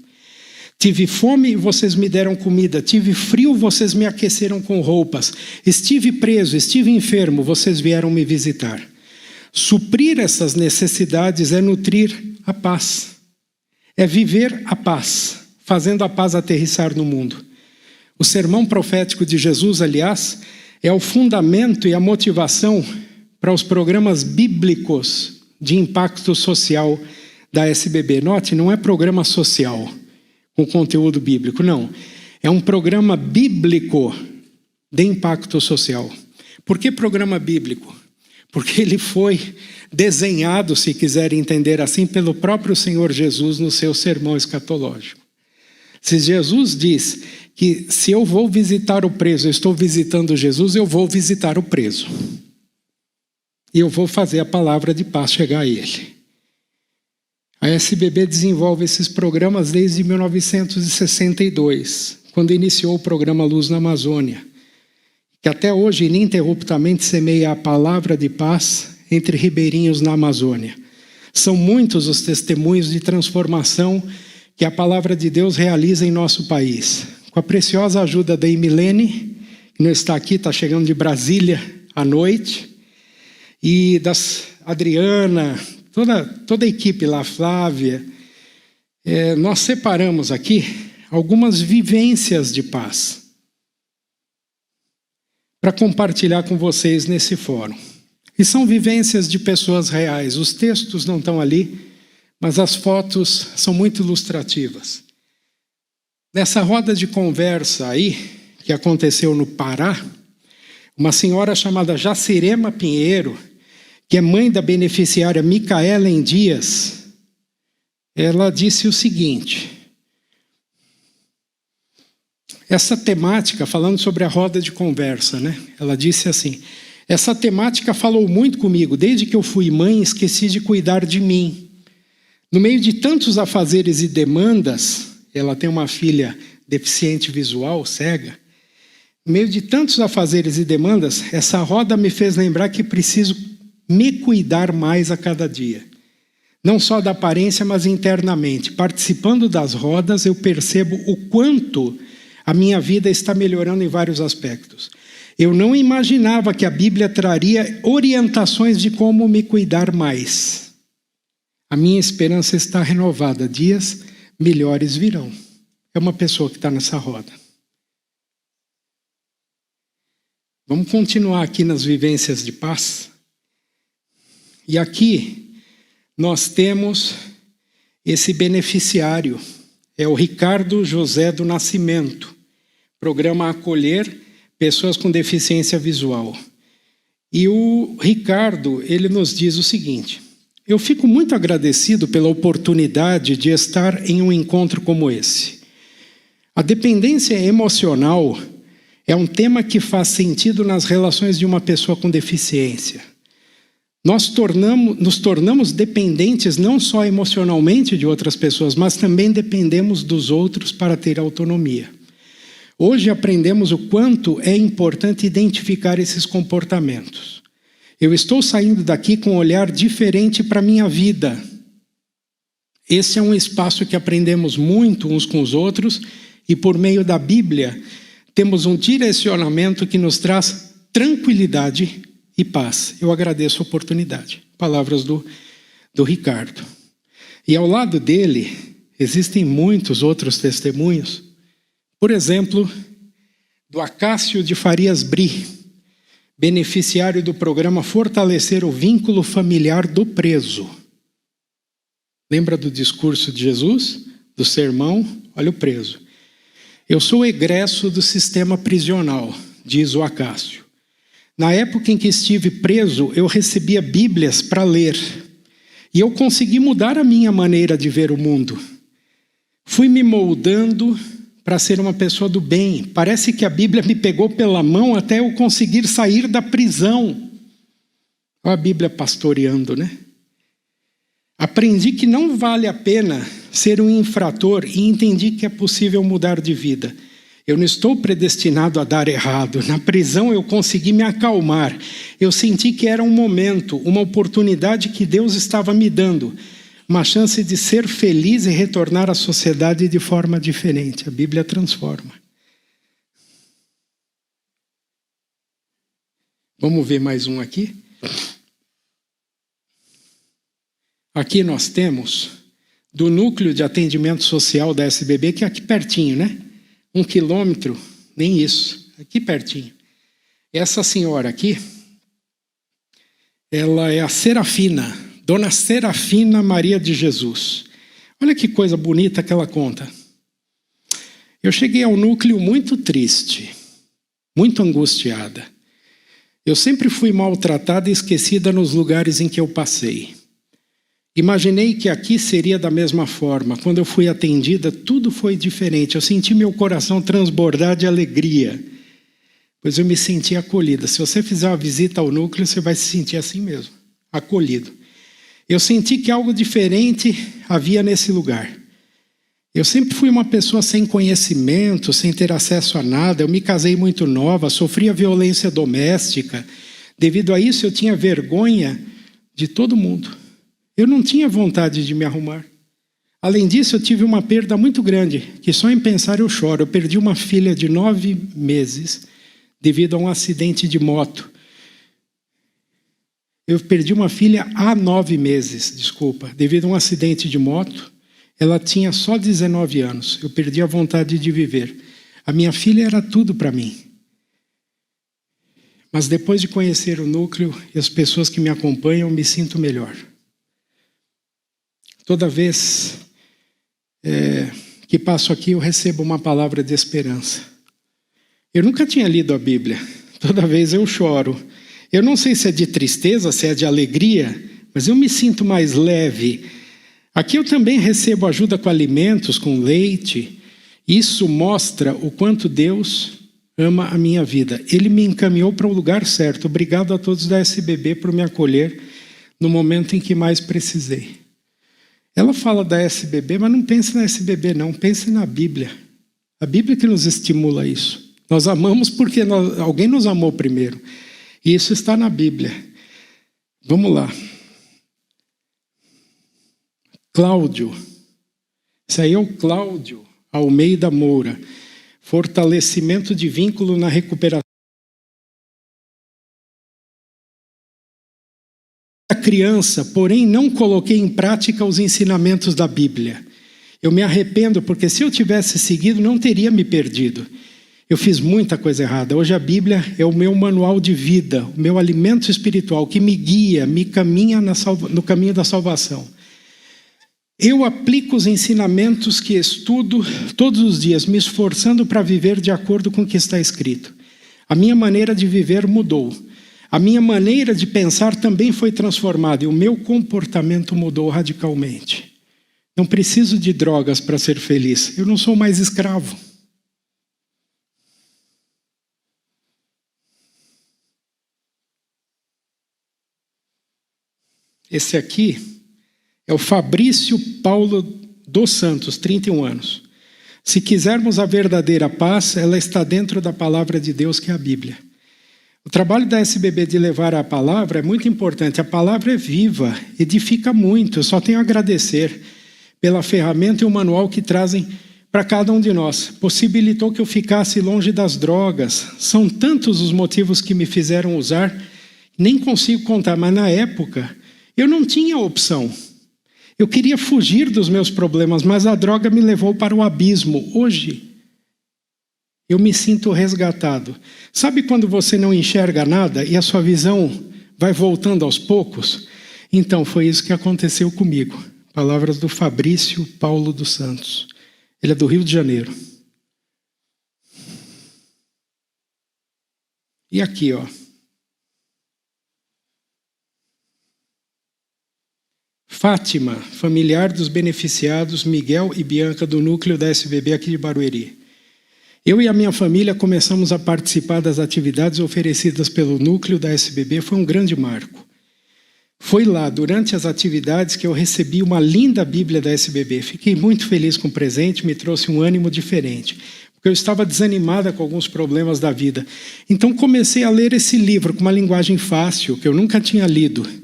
Tive fome e vocês me deram comida. Tive frio, vocês me aqueceram com roupas. Estive preso, estive enfermo, vocês vieram me visitar. Suprir essas necessidades é nutrir a paz. É viver a paz, fazendo a paz aterrissar no mundo. O sermão profético de Jesus, aliás, é o fundamento e a motivação para os programas bíblicos de impacto social da SBB. Note, não é programa social com conteúdo bíblico, não. É um programa bíblico de impacto social. Por que programa bíblico? Porque ele foi desenhado, se quiser entender assim, pelo próprio Senhor Jesus no seu sermão escatológico. Se Jesus diz que se eu vou visitar o preso, eu estou visitando Jesus, eu vou visitar o preso. E eu vou fazer a palavra de paz chegar a ele. A SBB desenvolve esses programas desde 1962, quando iniciou o programa Luz na Amazônia, que até hoje ininterruptamente semeia a palavra de paz entre ribeirinhos na Amazônia. São muitos os testemunhos de transformação que a palavra de Deus realiza em nosso país. Com a preciosa ajuda da Emilene, que não está aqui, está chegando de Brasília à noite, e das Adriana, toda a equipe lá, Flávia, nós separamos aqui algumas vivências de paz para compartilhar com vocês nesse fórum. E são vivências de pessoas reais. Os textos não estão ali, mas as fotos são muito ilustrativas. Nessa roda de conversa aí, que aconteceu no Pará, uma senhora chamada Jacirema Pinheiro, que é mãe da beneficiária Micaela em Dias, ela disse o seguinte: essa temática, falando sobre a roda de conversa, né? Ela disse assim: essa temática falou muito comigo. Desde que eu fui mãe, esqueci de cuidar de mim. No meio de tantos afazeres e demandas, ela tem uma filha deficiente visual, cega. No meio de tantos afazeres e demandas, essa roda me fez lembrar que preciso me cuidar mais a cada dia. Não só da aparência, mas internamente. Participando das rodas, eu percebo o quanto a minha vida está melhorando em vários aspectos. Eu não imaginava que a Bíblia traria orientações de como me cuidar mais. A minha esperança está renovada. Dias melhores virão. É uma pessoa que está nessa roda. Vamos continuar aqui nas vivências de paz. E aqui nós temos esse beneficiário, é o Ricardo José do Nascimento, programa Acolher Pessoas com Deficiência Visual. E o Ricardo, ele nos diz o seguinte: eu fico muito agradecido pela oportunidade de estar em um encontro como esse. A dependência emocional é um tema que faz sentido nas relações de uma pessoa com deficiência. Nós nos tornamos dependentes não só emocionalmente de outras pessoas, mas também dependemos dos outros para ter autonomia. Hoje aprendemos o quanto é importante identificar esses comportamentos. Eu estou saindo daqui com um olhar diferente para a minha vida. Esse é um espaço que aprendemos muito uns com os outros e, por meio da Bíblia, temos um direcionamento que nos traz tranquilidade e paz. Eu agradeço a oportunidade. Palavras do Ricardo. E ao lado dele, existem muitos outros testemunhos. Por exemplo, do Acácio de Farias Bri, beneficiário do programa Fortalecer o Vínculo Familiar do Preso. Lembra do discurso de Jesus? Do sermão? Olha o preso. Eu sou egresso do sistema prisional, diz o Acácio. Na época em que estive preso, eu recebia Bíblias para ler. E eu consegui mudar a minha maneira de ver o mundo. Fui me moldando para ser uma pessoa do bem. Parece que a Bíblia me pegou pela mão até eu conseguir sair da prisão. Olha a Bíblia pastoreando, né? Aprendi que não vale a pena ser um infrator e entendi que é possível mudar de vida. Eu não estou predestinado a dar errado. Na prisão eu consegui me acalmar. Eu senti que era um momento, uma oportunidade que Deus estava me dando. Uma chance de ser feliz e retornar à sociedade de forma diferente. A Bíblia transforma. Vamos ver mais um aqui? Aqui nós temos do Núcleo de Atendimento Social da SBB, que é aqui pertinho, né? 1 quilômetro, nem isso, aqui pertinho. Essa senhora aqui, ela é a Serafina, Dona Serafina Maria de Jesus. Olha que coisa bonita que ela conta. Eu cheguei ao núcleo muito triste, muito angustiada. Eu sempre fui maltratada e esquecida nos lugares em que eu passei. Imaginei que aqui seria da mesma forma. Quando eu fui atendida, tudo foi diferente. Eu senti meu coração transbordar de alegria, pois eu me senti acolhida. Se você fizer uma visita ao núcleo, você vai se sentir assim mesmo, acolhido. Eu senti que algo diferente havia nesse lugar. Eu sempre fui uma pessoa sem conhecimento, sem ter acesso a nada. Eu me casei muito nova, sofria violência doméstica. Devido a isso, eu tinha vergonha de todo mundo. Eu não tinha vontade de me arrumar. Além disso, eu tive uma perda muito grande, que só em pensar eu choro. Eu perdi uma filha de 9 meses devido a um acidente de moto. Eu perdi uma filha há 9 meses, devido a um acidente de moto. Ela tinha só 19 anos. Eu perdi a vontade de viver. A minha filha era tudo para mim. Mas depois de conhecer o núcleo e as pessoas que me acompanham, eu me sinto melhor. Toda vez que passo aqui, eu recebo uma palavra de esperança. Eu nunca tinha lido a Bíblia. Toda vez eu choro. Eu não sei se é de tristeza, se é de alegria, mas eu me sinto mais leve. Aqui eu também recebo ajuda com alimentos, com leite. Isso mostra o quanto Deus ama a minha vida. Ele me encaminhou para o lugar certo. Obrigado a todos da SBB por me acolher no momento em que mais precisei. Ela fala da SBB, mas não pense na SBB não, pense na Bíblia. A Bíblia que nos estimula isso. Nós amamos porque alguém nos amou primeiro. E isso está na Bíblia. Vamos lá. Cláudio. Esse aí é o Cláudio Almeida Moura. Fortalecimento de vínculo na recuperação. Criança, porém não coloquei em prática os ensinamentos da Bíblia. Eu me arrependo porque se eu tivesse seguido, não teria me perdido. Eu fiz muita coisa errada. Hoje a Bíblia é o meu manual de vida, o meu alimento espiritual que me guia, me caminha no caminho da salvação. Eu aplico os ensinamentos que estudo todos os dias, me esforçando para viver de acordo com o que está escrito. A minha maneira de viver mudou. A minha maneira de pensar também foi transformada e o meu comportamento mudou radicalmente. Não preciso de drogas para ser feliz. Eu não sou mais escravo. Esse aqui é o Fabrício Paulo dos Santos, 31 anos. Se quisermos a verdadeira paz, ela está dentro da palavra de Deus, que é a Bíblia. O trabalho da SBB de levar a palavra é muito importante. A palavra é viva, edifica muito. Eu só tenho a agradecer pela ferramenta e o manual que trazem para cada um de nós. Possibilitou que eu ficasse longe das drogas. São tantos os motivos que me fizeram usar, nem consigo contar, mas na época eu não tinha opção. Eu queria fugir dos meus problemas, mas a droga me levou para o abismo. Hoje, eu me sinto resgatado. Sabe quando você não enxerga nada e a sua visão vai voltando aos poucos? Então, foi isso que aconteceu comigo. Palavras do Fabrício Paulo dos Santos. Ele é do Rio de Janeiro. E aqui, ó. Fátima, familiar dos beneficiados Miguel e Bianca do núcleo da SBB aqui de Barueri. Eu e a minha família começamos a participar das atividades oferecidas pelo núcleo da SBB. Foi um grande marco. Foi lá, durante as atividades, que eu recebi uma linda Bíblia da SBB. Fiquei muito feliz com o presente, me trouxe um ânimo diferente, porque eu estava desanimada com alguns problemas da vida. Então comecei a ler esse livro com uma linguagem fácil, que eu nunca tinha lido.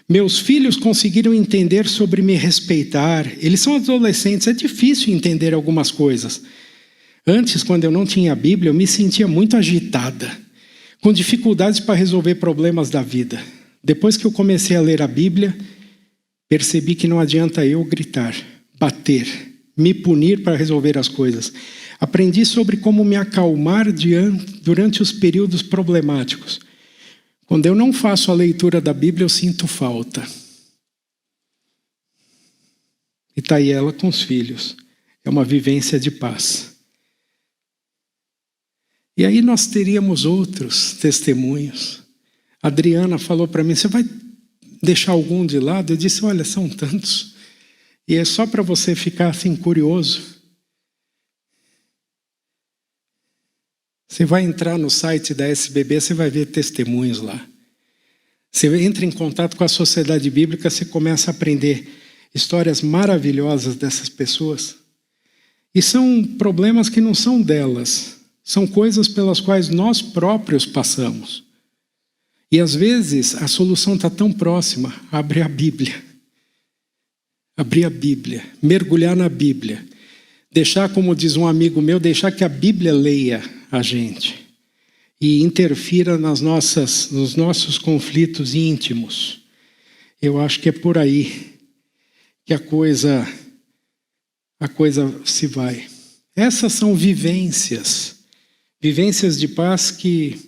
Meus filhos conseguiram entender sobre me respeitar. Eles são adolescentes, é difícil entender algumas coisas. Antes, quando eu não tinha a Bíblia, eu me sentia muito agitada, com dificuldades para resolver problemas da vida. Depois que eu comecei a ler a Bíblia, percebi que não adianta eu gritar, bater, me punir para resolver as coisas. Aprendi sobre como me acalmar durante os períodos problemáticos. Quando eu não faço a leitura da Bíblia, eu sinto falta. E está aí ela com os filhos. É uma vivência de paz. E aí nós teríamos outros testemunhos. A Adriana falou para mim, você vai deixar algum de lado? Eu disse, olha, são tantos. E é só para você ficar assim curioso. Você vai entrar no site da SBB, você vai ver testemunhos lá. Você entra em contato com a Sociedade Bíblica, você começa a aprender histórias maravilhosas dessas pessoas. E são problemas que não são delas, são coisas pelas quais nós próprios passamos. E às vezes a solução está tão próxima, abrir a Bíblia. Abrir a Bíblia, mergulhar na Bíblia. Deixar, como diz um amigo meu, deixar que a Bíblia leia a gente e interfira nos nossos conflitos íntimos. Eu acho que é por aí que a coisa se vai. Essas são vivências de paz que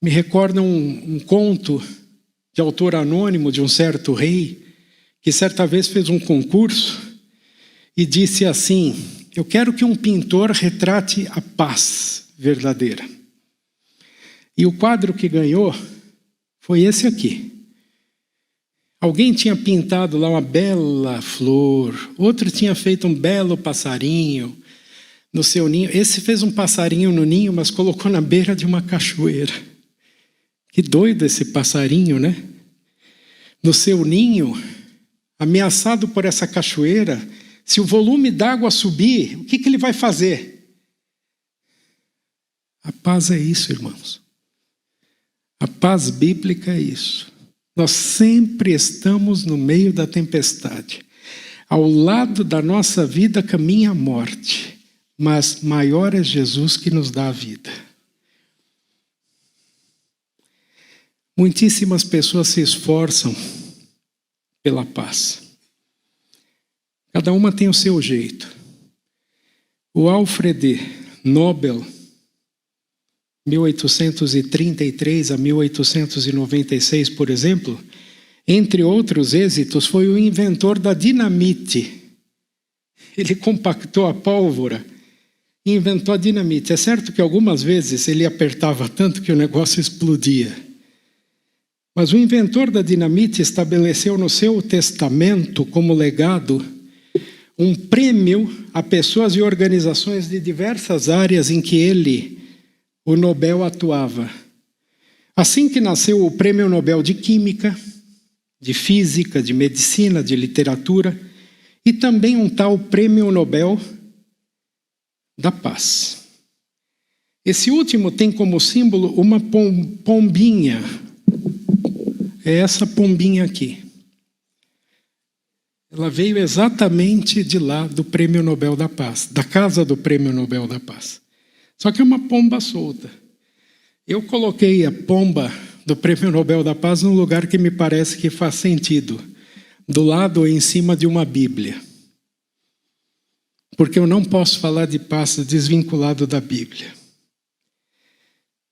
me recordam um conto de autor anônimo de um certo rei que certa vez fez um concurso e disse assim, eu quero que um pintor retrate a paz verdadeira. E o quadro que ganhou foi esse aqui. Alguém tinha pintado lá uma bela flor, outro tinha feito um belo passarinho no seu ninho. Esse fez um passarinho no ninho, mas colocou na beira de uma cachoeira. Que doido esse passarinho, né? No seu ninho, ameaçado por essa cachoeira, se o volume d'água subir, o que ele vai fazer? A paz é isso, irmãos. A paz bíblica é isso. Nós sempre estamos no meio da tempestade. Ao lado da nossa vida caminha a morte, mas maior é Jesus que nos dá a vida. Muitíssimas pessoas se esforçam pela paz. Cada uma tem o seu jeito. O Alfred Nobel, 1833 a 1896, por exemplo, entre outros êxitos, foi o inventor da dinamite. Ele compactou a pólvora e inventou a dinamite. É certo que algumas vezes ele apertava tanto que o negócio explodia. Mas o inventor da dinamite estabeleceu no seu testamento como legado um prêmio a pessoas e organizações de diversas áreas em que ele, o Nobel, atuava. Assim que nasceu o Prêmio Nobel de Química, de Física, de Medicina, de Literatura, e também um tal Prêmio Nobel da Paz. Esse último tem como símbolo uma pombinha. É essa pombinha aqui. Ela veio exatamente de lá do Prêmio Nobel da Paz, da casa do Prêmio Nobel da Paz. Só que é uma pomba solta. Eu coloquei a pomba do Prêmio Nobel da Paz num lugar que me parece que faz sentido. do lado ou em cima de uma Bíblia. Porque eu não posso falar de paz desvinculado da Bíblia.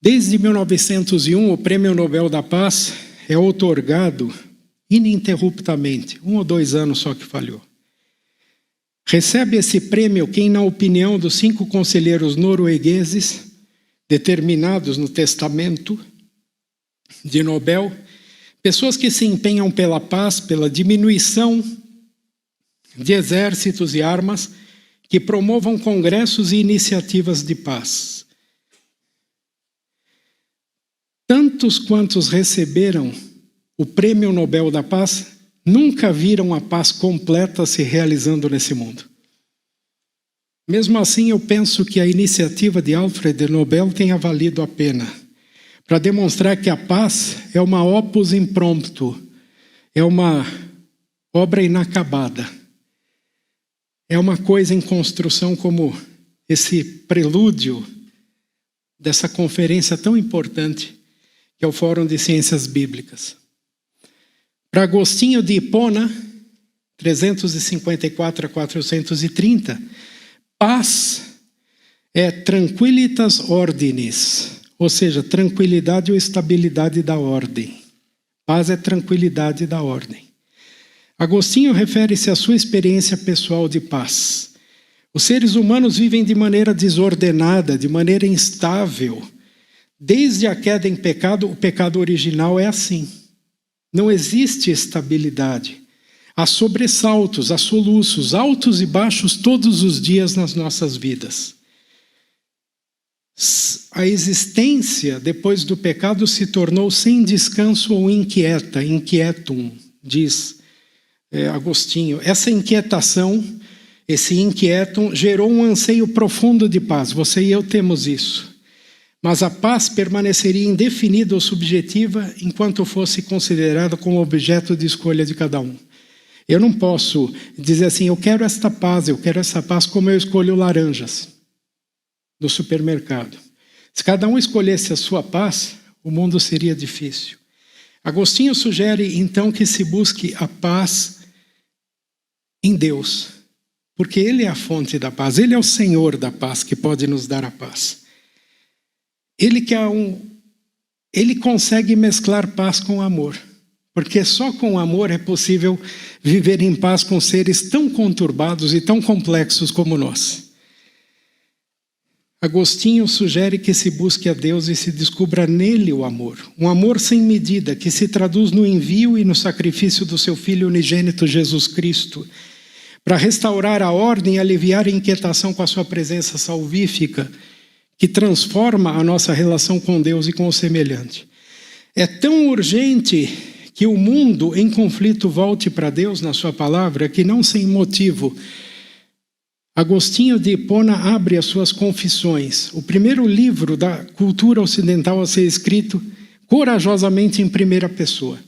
Desde 1901, o Prêmio Nobel da Paz é outorgado ininterruptamente, 1 ou 2 anos só que falhou. Recebe esse prêmio quem, na opinião dos 5 conselheiros noruegueses, determinados no testamento de Nobel, pessoas que se empenham pela paz, pela diminuição de exércitos e armas, que promovam congressos e iniciativas de paz. Tantos quantos receberam o Prêmio Nobel da Paz nunca viram a paz completa se realizando nesse mundo. Mesmo assim, eu penso que a iniciativa de Alfred Nobel tenha valido a pena, para demonstrar que a paz é uma opus impromptu, é uma obra inacabada, é uma coisa em construção, como esse prelúdio dessa conferência tão importante, que é o Fórum de Ciências Bíblicas. Para Agostinho de Hipona, 354 a 430, paz é tranquilitas ordinis, ou seja, tranquilidade ou estabilidade da ordem. Paz é tranquilidade da ordem. Agostinho refere-se à sua experiência pessoal de paz. Os seres humanos vivem de maneira desordenada, de maneira instável. Desde a queda em pecado, o pecado original é assim. Não existe estabilidade. Há sobressaltos, há soluços, altos e baixos todos os dias nas nossas vidas. A existência, depois do pecado, se tornou sem descanso ou inquieta, inquietum, diz Agostinho. Essa inquietação, esse inquietum, gerou um anseio profundo de paz. Você e eu temos isso. Mas a paz permaneceria indefinida ou subjetiva enquanto fosse considerada como objeto de escolha de cada um. Eu não posso dizer assim, eu quero essa paz como eu escolho laranjas no supermercado. Se cada um escolhesse a sua paz, o mundo seria difícil. Agostinho sugere então que se busque a paz em Deus, porque Ele é a fonte da paz, Ele é o Senhor da paz que pode nos dar a paz. Ele consegue mesclar paz com amor, porque só com amor é possível viver em paz com seres tão conturbados e tão complexos como nós. Agostinho sugere que se busque a Deus e se descubra nele o amor, um amor sem medida, que se traduz no envio e no sacrifício do seu Filho unigênito Jesus Cristo, para restaurar a ordem e aliviar a inquietação com a sua presença salvífica, que transforma a nossa relação com Deus e com o semelhante. É tão urgente que o mundo em conflito volte para Deus na sua palavra, que não sem motivo. Agostinho de Hipona abre as suas confissões, o primeiro livro da cultura ocidental a ser escrito corajosamente em primeira pessoa.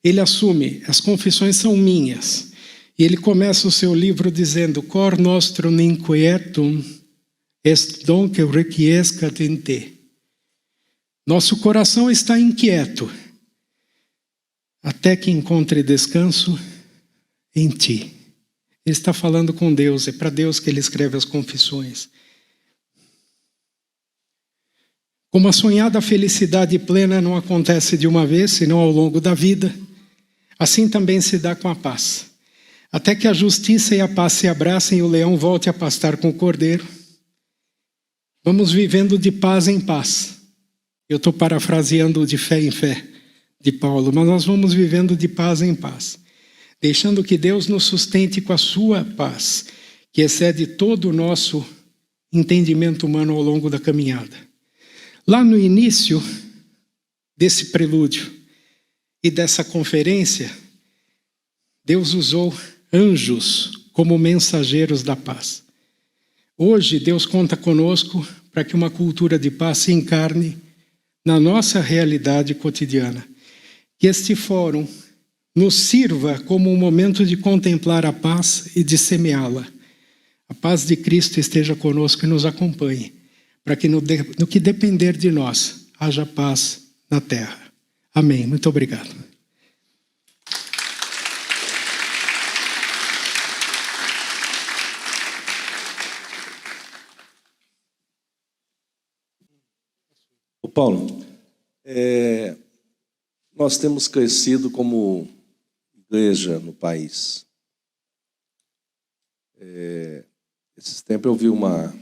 Ele assume, as confissões são minhas. E ele começa o seu livro dizendo, Cor nostrum inquietum est donc requiescat in te. Nosso coração está inquieto, até que encontre descanso em ti. Ele está falando com Deus, é para Deus que ele escreve as confissões. Como a sonhada felicidade plena não acontece de uma vez, senão ao longo da vida, assim também se dá com a paz. Até que a justiça e a paz se abracem e o leão volte a pastar com o cordeiro, vamos vivendo de paz em paz. Eu estou parafraseando de fé em fé de Paulo, mas nós vamos vivendo de paz em paz, deixando que Deus nos sustente com a sua paz, que excede todo o nosso entendimento humano ao longo da caminhada. Lá no início desse prelúdio e dessa conferência, Deus usou anjos como mensageiros da paz. Hoje, Deus conta conosco para que uma cultura de paz se encarne na nossa realidade cotidiana. Que este fórum nos sirva como um momento de contemplar a paz e de semeá-la. A paz de Cristo esteja conosco e nos acompanhe, para que no que depender de nós, haja paz na terra. Amém. Muito obrigado. Paulo, nós temos crescido como igreja no país. Esses tempos eu vi uma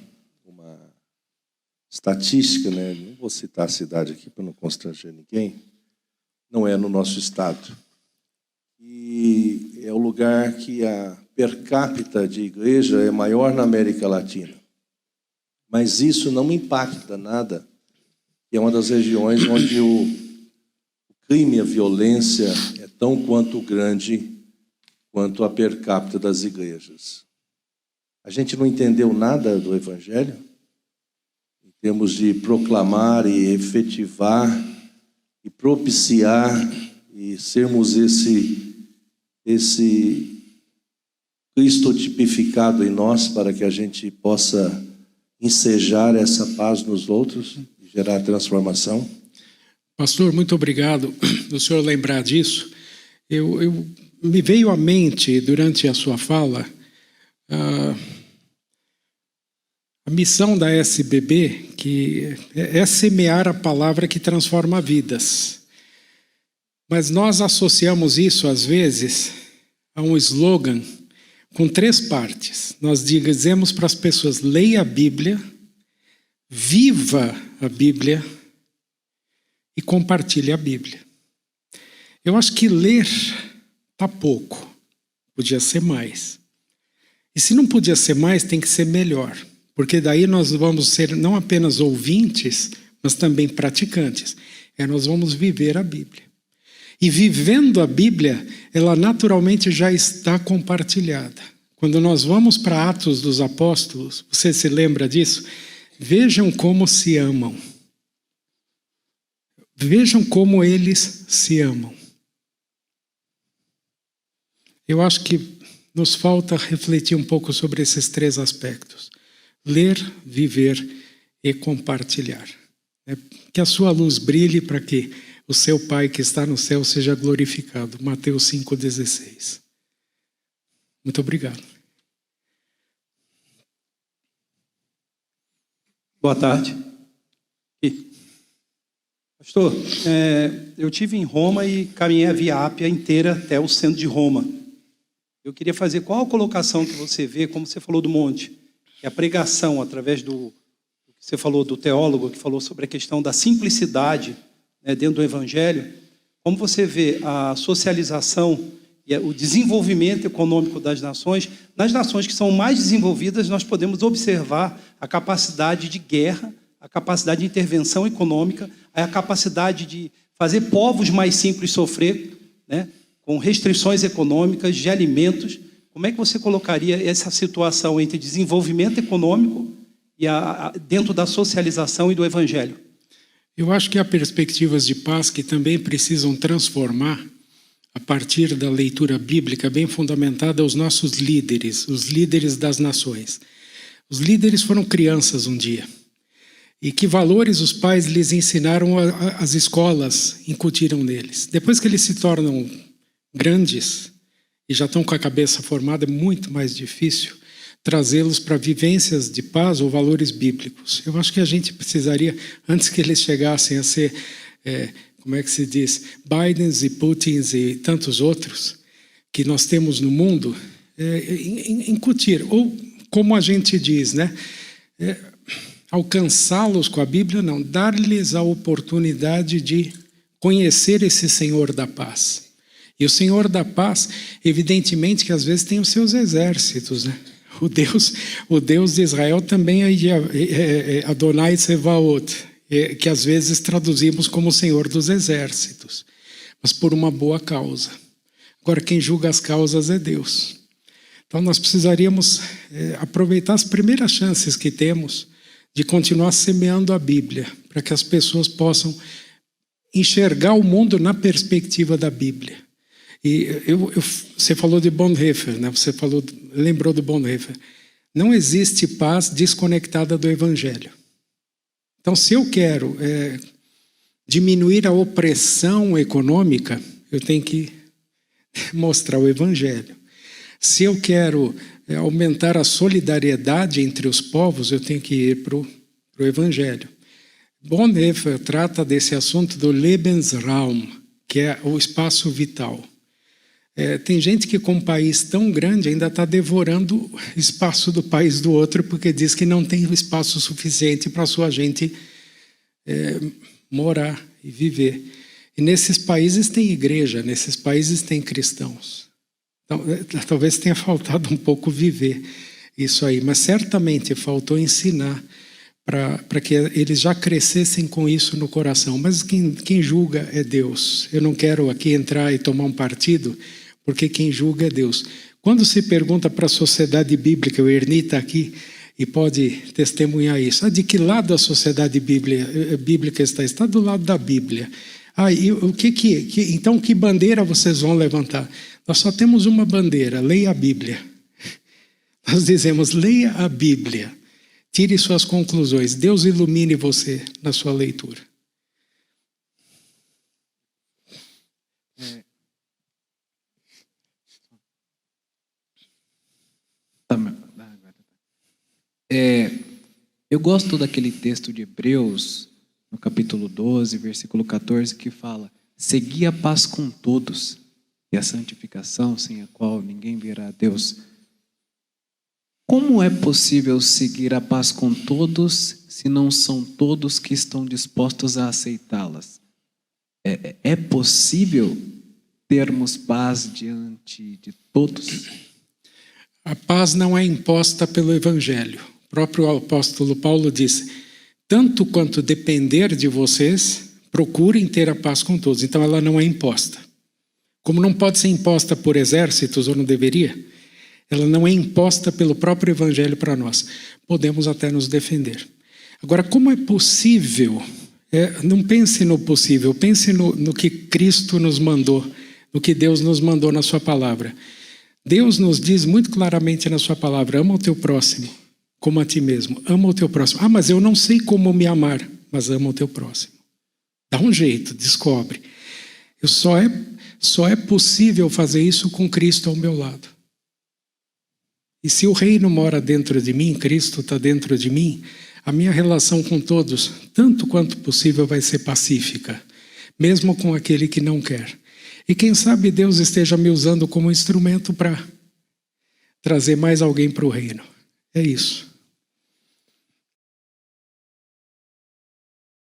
estatística, né? Não vou citar a cidade aqui para não constranger ninguém, não é no nosso estado. E é o lugar que a per capita de igreja é maior na América Latina. Mas isso não impacta nada, que é uma das regiões onde o crime e a violência é tão quanto grande quanto a per capita das igrejas. A gente não entendeu nada do Evangelho em termos de proclamar e efetivar e propiciar e sermos esse Cristo tipificado em nós para que a gente possa ensejar essa paz nos outros e gerar transformação. Pastor, muito obrigado do senhor lembrar disso. Me veio à mente, durante a sua fala, a missão da SBB, que é semear a palavra que transforma vidas. Mas nós associamos isso, às vezes, a um slogan com 3 partes. Nós dizemos para as pessoas: leia a Bíblia, viva a Bíblia e compartilhe a Bíblia. Eu acho que ler está pouco, podia ser mais. E se não podia ser mais, tem que ser melhor, porque daí nós vamos ser não apenas ouvintes, mas também praticantes. Nós vamos viver a Bíblia. E vivendo a Bíblia, ela naturalmente já está compartilhada. Quando nós vamos para Atos dos Apóstolos, você se lembra disso? Vejam como se amam. Vejam como eles se amam. Eu acho que nos falta refletir um pouco sobre esses 3 aspectos: ler, viver e compartilhar. Que a sua luz brilhe para que o seu Pai que está no céu seja glorificado. Mateus 5,16. Muito obrigado. Boa tarde. Pastor, eu estive em Roma e caminhei a Via Ápia inteira até o centro de Roma. Eu queria fazer qual a colocação que você vê, como você falou do monte, que a pregação, através do que você falou do teólogo, que falou sobre a questão da simplicidade, né, dentro do Evangelho, como você vê a socialização e o desenvolvimento econômico das nações. Nas nações que são mais desenvolvidas, nós podemos observar a capacidade de guerra, a capacidade de intervenção econômica, a capacidade de fazer povos mais simples sofrer, né, com restrições econômicas, de alimentos. Como é que você colocaria essa situação entre desenvolvimento econômico e dentro da socialização e do Evangelho? Eu acho que há perspectivas de paz que também precisam transformar, a partir da leitura bíblica bem fundamentada, os nossos líderes, os líderes das nações. Os líderes foram crianças um dia. E que valores os pais lhes ensinaram, as escolas incutiram neles. Depois que eles se tornam grandes e já estão com a cabeça formada, é muito mais difícil trazê-los para vivências de paz ou valores bíblicos. Eu acho que a gente precisaria, antes que eles chegassem a ser, como é que se diz, Bidens e Putins e tantos outros que nós temos no mundo, incutir, ou como a gente diz, né, alcançá-los com a Bíblia, não, dar-lhes a oportunidade de conhecer esse Senhor da paz. E o Senhor da paz, evidentemente que às vezes tem os seus exércitos, né? O Deus de Israel também é Adonai Tsevaot, que às vezes traduzimos como Senhor dos exércitos, mas por uma boa causa. Agora, quem julga as causas é Deus. Então nós precisaríamos aproveitar as primeiras chances que temos de continuar semeando a Bíblia, para que as pessoas possam enxergar o mundo na perspectiva da Bíblia. E você falou de Bonhoeffer, né? Você lembrou do Bonhoeffer. Não existe paz desconectada do Evangelho. Então, se eu quero diminuir a opressão econômica, eu tenho que mostrar o Evangelho. Se eu quero aumentar a solidariedade entre os povos, eu tenho que ir para o Evangelho. Bonhoeffer trata desse assunto do Lebensraum, que é o espaço vital. Tem gente que com um país tão grande ainda está devorando espaço do país do outro porque diz que não tem espaço suficiente para a sua gente morar e viver. E nesses países tem igreja, nesses países tem cristãos. Então, talvez tenha faltado um pouco viver isso aí, mas certamente faltou ensinar para que eles já crescessem com isso no coração. Mas quem julga é Deus. Eu não quero aqui entrar e tomar um partido, porque quem julga é Deus. Quando se pergunta para a sociedade bíblica, o Ernie está aqui e pode testemunhar isso. De que lado a sociedade bíblica está? Está do lado da Bíblia. E então que bandeira vocês vão levantar? Nós só temos uma bandeira, leia a Bíblia. Nós dizemos, leia a Bíblia. Tire suas conclusões. Deus ilumine você na sua leitura. Eu gosto daquele texto de Hebreus, no capítulo 12, versículo 14, que fala: segui a paz com todos e a santificação, sem a qual ninguém verá a Deus. Como é possível seguir a paz com todos se não são todos que estão dispostos a aceitá-las? É possível termos paz diante de todos? A paz não é imposta pelo Evangelho. O próprio apóstolo Paulo disse: tanto quanto depender de vocês, procurem ter a paz com todos. Então ela não é imposta. Como não pode ser imposta por exércitos, ou não deveria, ela não é imposta pelo próprio Evangelho para nós. Podemos até nos defender. Agora, como é possível? Não pense no possível, pense no que Cristo nos mandou, no que Deus nos mandou na sua palavra. Deus nos diz muito claramente na sua palavra: ama o teu próximo como a ti mesmo. Ama o teu próximo. Mas eu não sei como me amar. Mas ama o teu próximo. Dá um jeito, descobre. Só é possível fazer isso com Cristo ao meu lado. E se o reino mora dentro de mim, Cristo está dentro de mim, a minha relação com todos, tanto quanto possível, vai ser pacífica, mesmo com aquele que não quer. E quem sabe Deus esteja me usando como instrumento para trazer mais alguém para o reino. É isso.